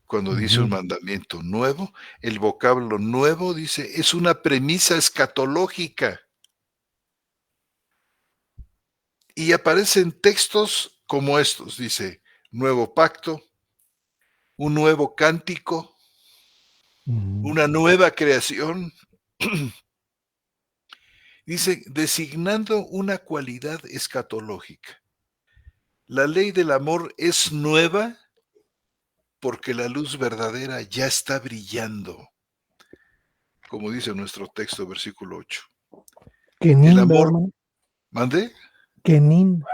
cuando dice un mandamiento nuevo, el vocablo nuevo, dice, es una premisa escatológica. Y aparecen textos como estos, dice, nuevo pacto, un nuevo cántico, una nueva creación. Dice, designando una cualidad escatológica. La ley del amor es nueva porque la luz verdadera ya está brillando, como dice nuestro texto, versículo 8. El Kenin, ¿verdad, amor, hermano? ¿mande? Kenin,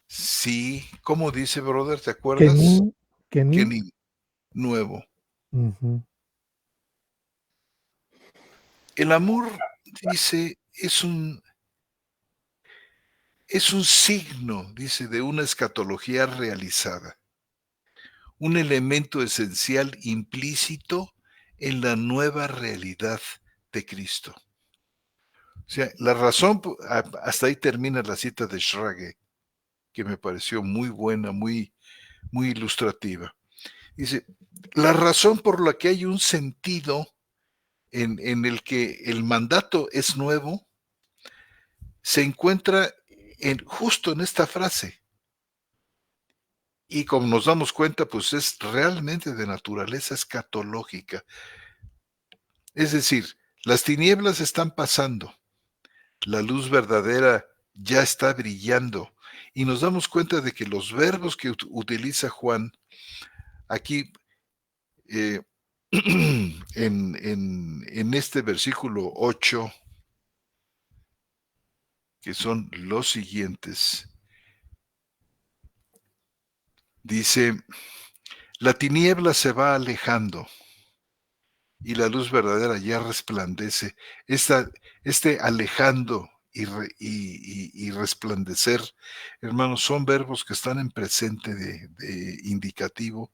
Sí, ¿cómo dice, brother? ¿Te acuerdas? Kenin, Kenin. Que nuevo. Ujú, El amor, dice, es un signo, dice, de una escatología realizada, un elemento esencial implícito en la nueva realidad de Cristo. O sea, la razón, hasta ahí termina la cita de Schrage, que me pareció muy buena, muy, muy ilustrativa. Dice, la razón por la que hay un sentido en el que el mandato es nuevo, se encuentra justo en esta frase. Y como nos damos cuenta, pues es realmente de naturaleza escatológica. Es decir, las tinieblas están pasando, la luz verdadera ya está brillando. Y nos damos cuenta de que los verbos que utiliza Juan aquí eh, en este versículo 8, que son los siguientes, dice, la tiniebla se va alejando y la luz verdadera ya resplandece. Este alejando y resplandecer, hermanos, son verbos que están en presente de indicativo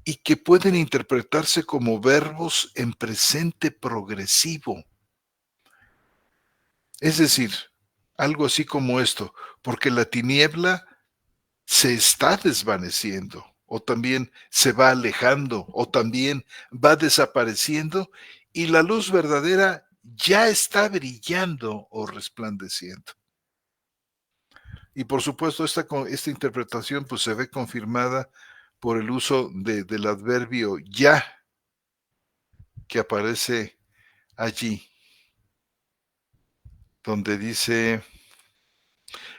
y que pueden interpretarse como verbos en presente progresivo. Es decir, algo así como esto, porque la tiniebla se está desvaneciendo, o también se va alejando, o también va desapareciendo, y la luz verdadera ya está brillando o resplandeciendo. Y por supuesto, esta interpretación pues, se ve confirmada por el uso del adverbio ya, que aparece allí, donde dice,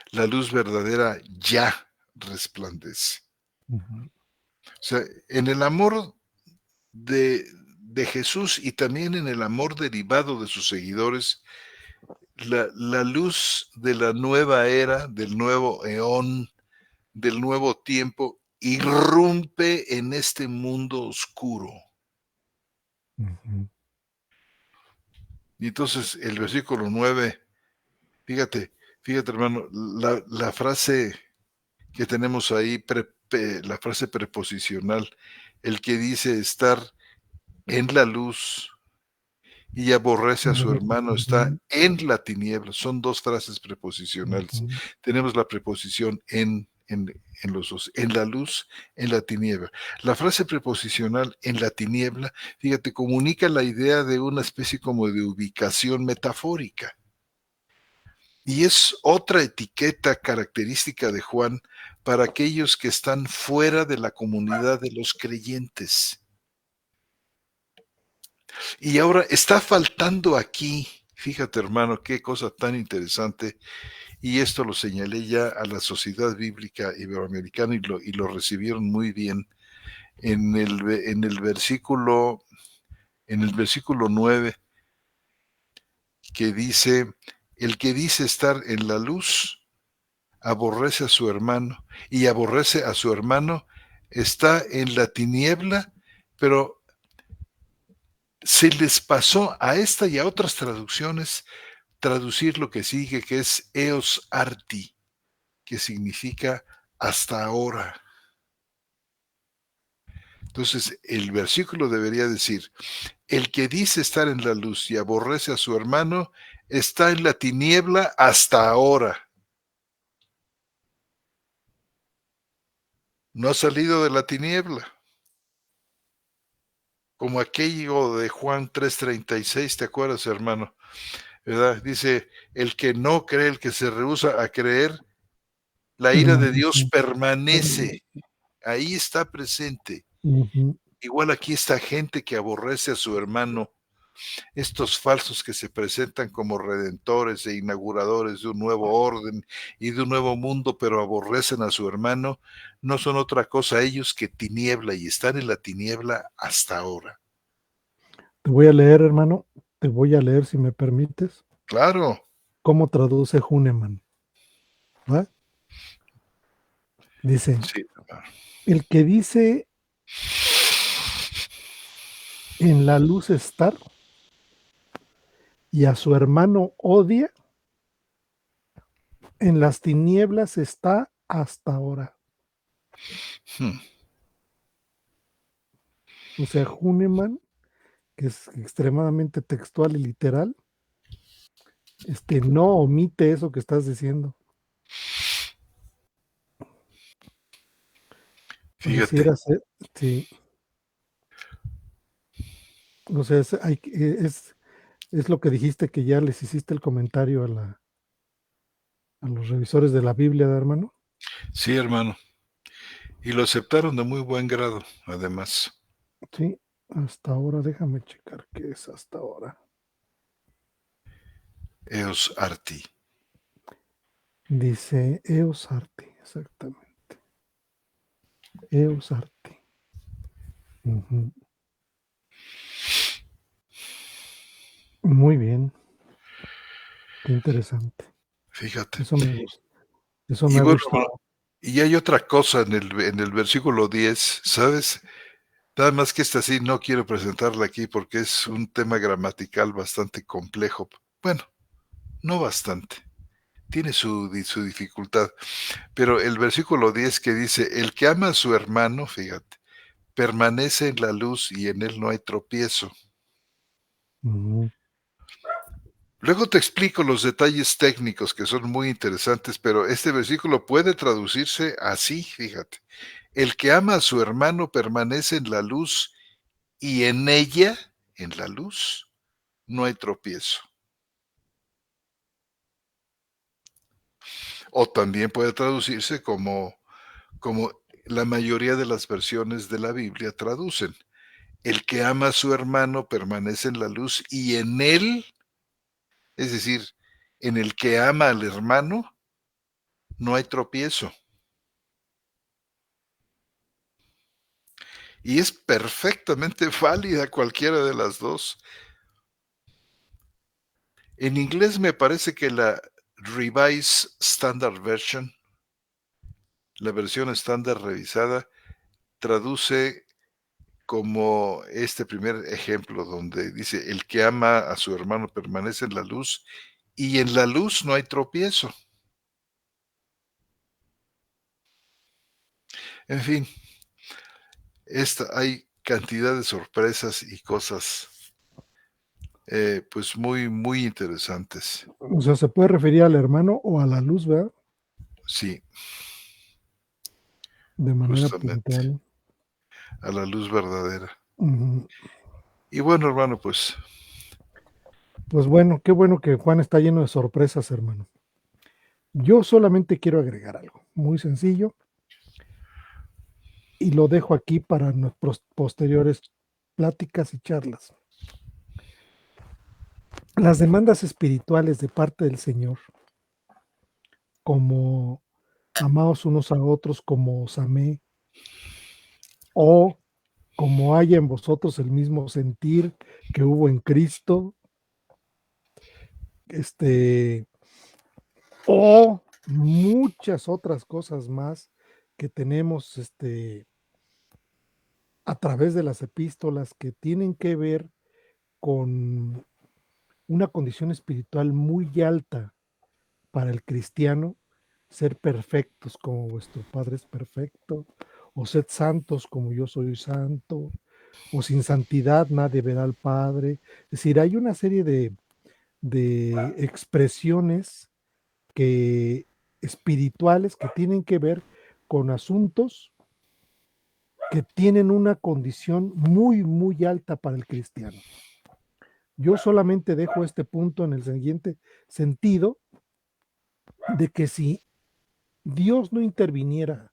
la luz verdadera ya resplandece. ujú, O sea, en el amor de Jesús y también en el amor derivado de sus seguidores, la luz de la nueva era, del nuevo eón, del nuevo tiempo, irrumpe en este mundo oscuro. ujú, Y entonces el versículo 9, fíjate, hermano, la frase que tenemos ahí, la frase preposicional, el que dice estar en la luz y aborrece a su hermano, está ujú, en la tiniebla. Son dos frases preposicionales. ujú, Tenemos la preposición en los dos, en la luz, en la tiniebla. La frase preposicional en la tiniebla, fíjate, comunica la idea de una especie como de ubicación metafórica. Y es otra etiqueta característica de Juan para aquellos que están fuera de la comunidad de los creyentes. Y ahora está faltando aquí, fíjate hermano, qué cosa tan interesante, y esto lo señalé ya a la Sociedad Bíblica Iberoamericana y lo recibieron muy bien en el versículo, en el versículo 9, que dice, el que dice estar en la luz aborrece a su hermano, y aborrece a su hermano está en la tiniebla, pero se les pasó a esta y a otras traducciones traducir lo que sigue, que es eos arti, que significa hasta ahora. Entonces, el versículo debería decir, el que dice estar en la luz y aborrece a su hermano, está en la tiniebla hasta ahora. No ha salido de la tiniebla. Como aquello de Juan 3:36, ¿te acuerdas, hermano? ¿Verdad? Dice, el que no cree, el que se rehúsa a creer, la ira de Dios Permanece. permanece. Ahí está presente. Ujú. Igual aquí está gente que aborrece a su hermano, estos falsos que se presentan como redentores e inauguradores de un nuevo orden y de un nuevo mundo, pero aborrecen a su hermano, no son otra cosa ellos que tiniebla y están en la tiniebla hasta ahora. Te voy a leer, hermano, te voy a leer, si me permites, Claro, cómo traduce Huneman, ¿va? Dice, sí, el que dice en la luz estar y a su hermano odia, en las tinieblas está hasta ahora. hmm, O sea, Huneman, que es extremadamente textual y literal, no omite eso que estás diciendo. fíjate, Pareciera ser, sí. O sea, es lo que dijiste, que ya les hiciste el comentario a los revisores de la Biblia, hermano. sí, hermano, y lo aceptaron de muy buen grado, además, Sí, hasta ahora, déjame checar qué es hasta ahora. eos arti. Dice Eos Arte, exactamente. Eos Arte. Ujú. Muy bien, qué interesante. Fíjate. Eso me gusta. Eso Y me ha bueno, hermano, gustado. y hay otra cosa en el versículo 10, ¿sabes? Nada más que esta sí no quiero presentarla aquí porque es un tema gramatical bastante complejo. Bueno, no bastante, tiene su dificultad, pero el versículo 10 que dice, el que ama a su hermano, fíjate, permanece en la luz y en él no hay tropiezo. Ujú. Luego te explico los detalles técnicos que son muy interesantes, pero este versículo puede traducirse así, fíjate. El que ama a su hermano permanece en la luz y en ella, en la luz, no hay tropiezo. O también puede traducirse como la mayoría de las versiones de la Biblia traducen. El que ama a su hermano permanece en la luz y en él, es decir, en el que ama al hermano, no hay tropiezo. Y es perfectamente válida cualquiera de las dos. En inglés me parece que la Revised Standard Version, la versión estándar revisada, traduce como este primer ejemplo donde dice, el que ama a su hermano permanece en la luz y en la luz no hay tropiezo. En fin, hay cantidad de sorpresas y cosas pues muy, muy interesantes. O sea, se puede referir al hermano o a la luz, ¿verdad? Sí, De manera justamente, puntual. a la luz verdadera. Ujú. Y bueno, hermano, pues Pues bueno, qué bueno que Juan está lleno de sorpresas, hermano. Yo solamente quiero agregar algo muy sencillo y lo dejo aquí para nuestras posteriores pláticas y charlas. las demandas espirituales de parte del Señor, como amaos unos a otros como os amé, o como haya en vosotros el mismo sentir que hubo en Cristo, o muchas otras cosas más que tenemos a través de las epístolas que tienen que ver con una condición espiritual muy alta para el cristiano, ser perfectos como vuestro Padre es perfecto, o sed santos como yo soy santo, o sin santidad nadie verá al Padre. Es decir, hay una serie de expresiones que, espirituales que tienen que ver con asuntos que tienen una condición muy, muy alta para el cristiano. Yo solamente dejo este punto en el siguiente sentido, de que si Dios no interviniera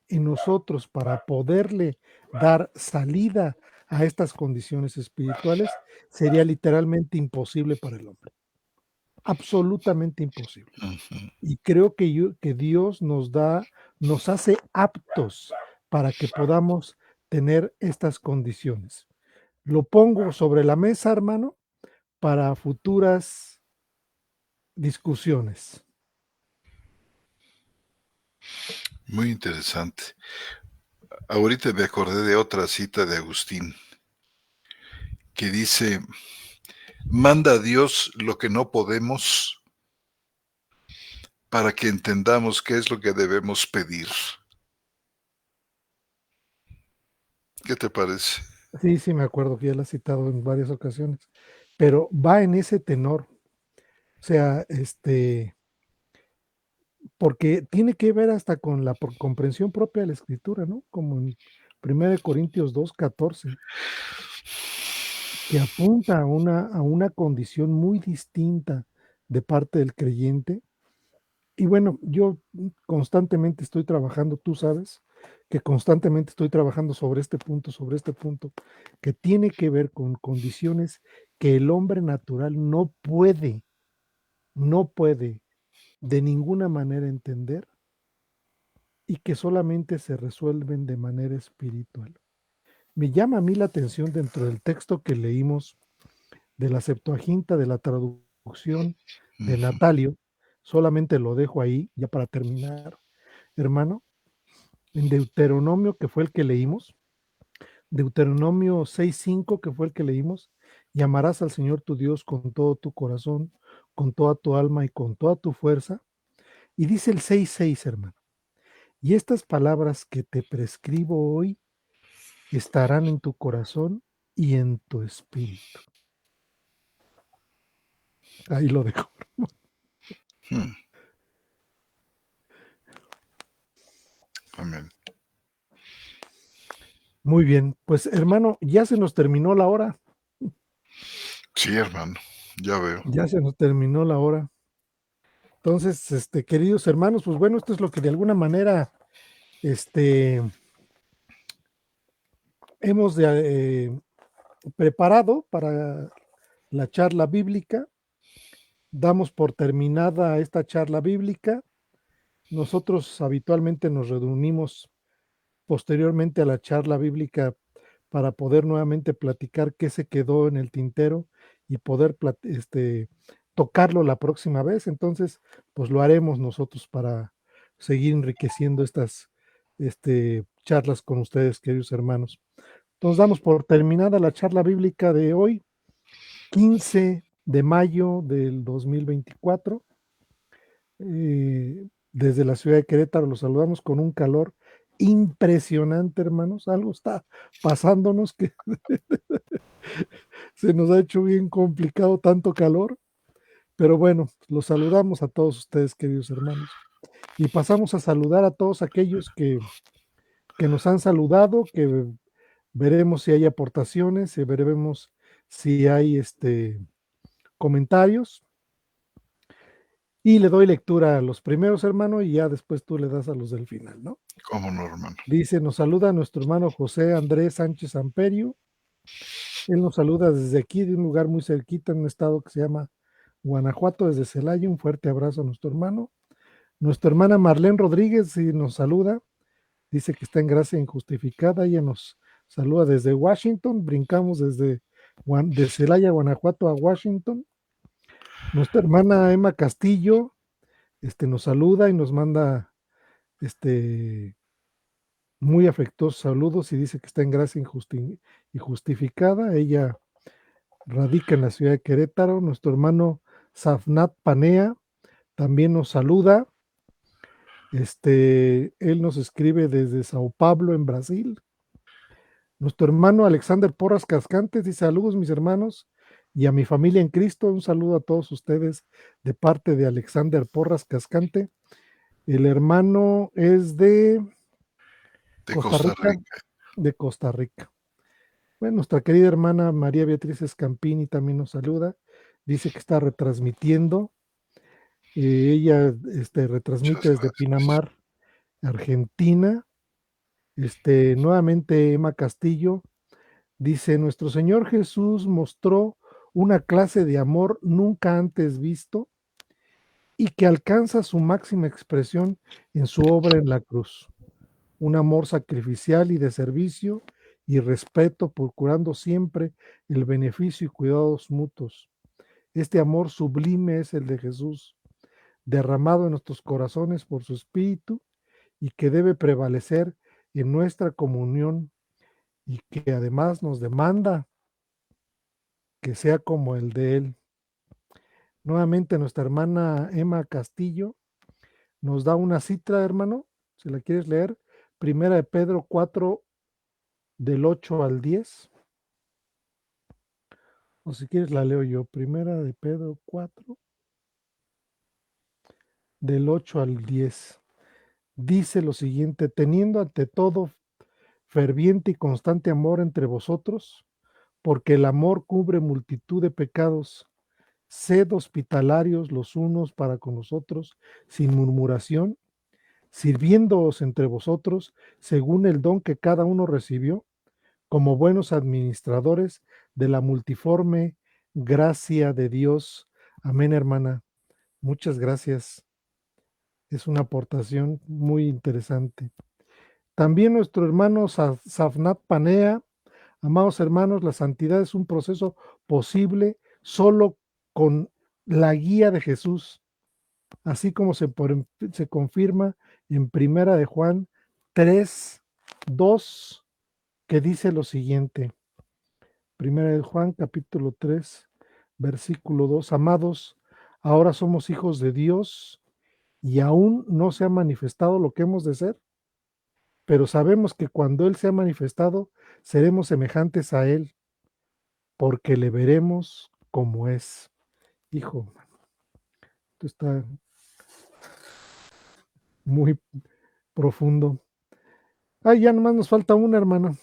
en nosotros para poderle dar salida a estas condiciones espirituales, sería literalmente imposible para el hombre, absolutamente imposible. Ujú. Y creo que Dios nos hace aptos para que podamos tener estas condiciones. Lo pongo sobre la mesa, hermano, para futuras discusiones. Muy interesante. Ahorita me acordé de otra cita de Agustín que dice, manda a Dios lo que no podemos para que entendamos qué es lo que debemos pedir. ¿Qué te parece? Sí, sí, me acuerdo que ya la he citado en varias ocasiones, pero va en ese tenor. O sea, porque tiene que ver hasta con la comprensión propia de la escritura, ¿no? Como en 1 Corintios 2:14, que apunta a una condición muy distinta de parte del creyente. Y bueno, yo constantemente estoy trabajando, tú sabes, que constantemente estoy trabajando sobre este punto, que tiene que ver con condiciones que el hombre natural no puede de ninguna manera entender y que solamente se resuelven de manera espiritual. Me llama a mí la atención dentro del texto que leímos de la Septuaginta, de la traducción de Ujú. Natalio, solamente lo dejo ahí, ya para terminar, hermano, en Deuteronomio, que fue el que leímos, Deuteronomio 6:5, que fue el que leímos, y amarás al Señor tu Dios con todo tu corazón, con toda tu alma y con toda tu fuerza. Y dice el 6:6, hermano, y estas palabras que te prescribo hoy estarán en tu corazón y en tu espíritu. Ahí lo dejo. Hmm. Amén. Muy bien, pues hermano, ya se nos terminó la hora, Sí, hermano, ya veo. ya se nos terminó la hora. Entonces, queridos hermanos, pues bueno, esto es lo que de alguna manera, hemos preparado para la charla bíblica. Damos por terminada esta charla bíblica. Nosotros habitualmente nos reunimos posteriormente a la charla bíblica para poder nuevamente platicar qué se quedó en el tintero y poder tocarlo la próxima vez. Entonces, pues lo haremos nosotros para seguir enriqueciendo estas charlas con ustedes, queridos hermanos. Entonces, damos por terminada la charla bíblica de hoy, 15 de mayo del 2024. Desde la ciudad de Querétaro los saludamos con un calor impresionante, hermanos. Algo está pasándonos que se nos ha hecho bien complicado tanto calor, pero bueno, los saludamos a todos ustedes, queridos hermanos. Y pasamos a saludar a todos aquellos que nos han saludado, que veremos si hay aportaciones, veremos si hay comentarios. Y le doy lectura a los primeros, hermano, y ya después tú le das a los del final, ¿no? ¿Cómo no, hermano? Dice, nos saluda nuestro hermano José Andrés Sánchez Amperio. Él nos saluda desde aquí, de un lugar muy cerquita, en un estado que se llama Guanajuato, desde Celaya. Un fuerte abrazo a nuestro hermano. Nuestra hermana Marlene Rodríguez sí nos saluda, dice que está en gracia injustificada. Ella nos saluda desde Washington, brincamos de Celaya, Guanajuato a Washington. Nuestra hermana Emma Castillo nos saluda y nos manda este, muy afectuosos saludos y dice que está en gracia y justificada. Ella radica en la ciudad de Querétaro. Nuestro hermano Safnat Panea también nos saluda. Él nos escribe desde Sao Paulo, en Brasil. Nuestro hermano Alexander Porras Cascantes dice: saludos, mis hermanos, y a mi familia en Cristo. Un saludo a todos ustedes de parte de Alexander Porras Cascante. El hermano es de de Costa Costa Rica, Rica. de Costa Rica. Bueno, nuestra querida hermana María Beatriz Escampini también nos saluda. Dice que está retransmitiendo. Ella Muchas retransmite desde gracias. Pinamar, Argentina. Nuevamente Emma Castillo dice: nuestro Señor Jesús mostró una clase de amor nunca antes visto y que alcanza su máxima expresión en su obra en la cruz. Un amor sacrificial y de servicio y respeto, procurando siempre el beneficio y cuidados mutuos. Este amor sublime es el de Jesús, derramado en nuestros corazones por su Espíritu y que debe prevalecer en nuestra comunión y que además nos demanda que sea como el de Él. Nuevamente nuestra hermana Emma Castillo nos da una cita, hermano, si la quieres leer, Primera de Pedro 4, del 8 al 10, o si quieres la leo yo. Primera de Pedro 4, del 8 al 10. Dice lo siguiente: teniendo ante todo ferviente y constante amor entre vosotros, porque el amor cubre multitud de pecados. Sed hospitalarios los unos para con los otros, sin murmuración, sirviéndoos entre vosotros según el don que cada uno recibió, como buenos administradores de la multiforme gracia de Dios. Amén, hermana. Muchas gracias. Es una aportación muy interesante. También nuestro hermano Safnat Panea: amados hermanos, la santidad es un proceso posible solo con la guía de Jesús, así como se confirma en Primera de Juan 3, 2, que dice lo siguiente. Primera de Juan, capítulo 3, versículo 2: amados, ahora somos hijos de Dios y aún no se ha manifestado lo que hemos de ser, pero sabemos que cuando Él sea manifestado, seremos semejantes a Él, porque le veremos como es. Hijo, esto está muy profundo. Ya nomás nos falta una, hermana.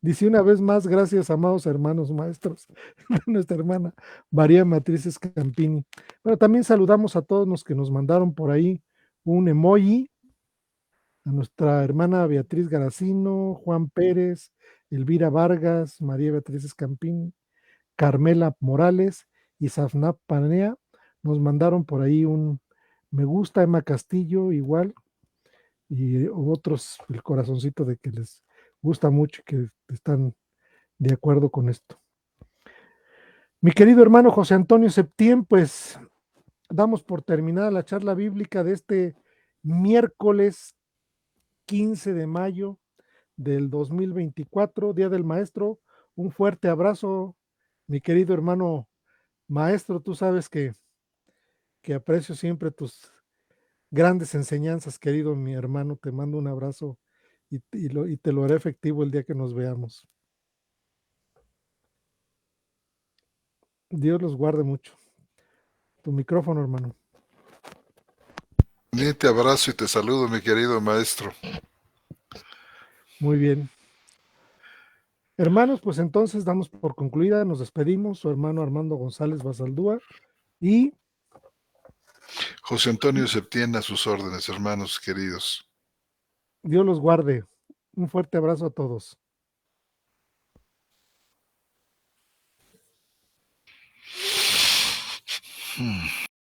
Dice una vez más: gracias, amados hermanos maestros, de nuestra hermana María Matrices Campini. Bueno, también saludamos a todos los que nos mandaron por ahí un emoji: a nuestra hermana Beatriz Garacino, Juan Pérez, Elvira Vargas, María Beatriz Campini, Carmela Morales y Safnap Panea. Nos mandaron por ahí un me gusta. Emma Castillo igual, y otros el corazoncito de que les gusta mucho y que están de acuerdo con esto. Mi querido hermano José Antonio Septién, pues damos por terminada la charla bíblica de este miércoles 15 de mayo del 2024, Día del Maestro. Un fuerte abrazo, mi querido hermano maestro. Tú sabes que aprecio siempre tus grandes enseñanzas, querido mi hermano. Te mando un abrazo y te lo haré efectivo el día que nos veamos. Dios los guarde mucho. Tu micrófono, hermano. Te abrazo y te saludo, mi querido maestro. Muy bien. Hermanos, pues entonces damos por concluida, nos despedimos, su hermano Armando González Basaldúa y José Antonio Septién, a sus órdenes, hermanos queridos. Dios los guarde. Un fuerte abrazo a todos. Hmm.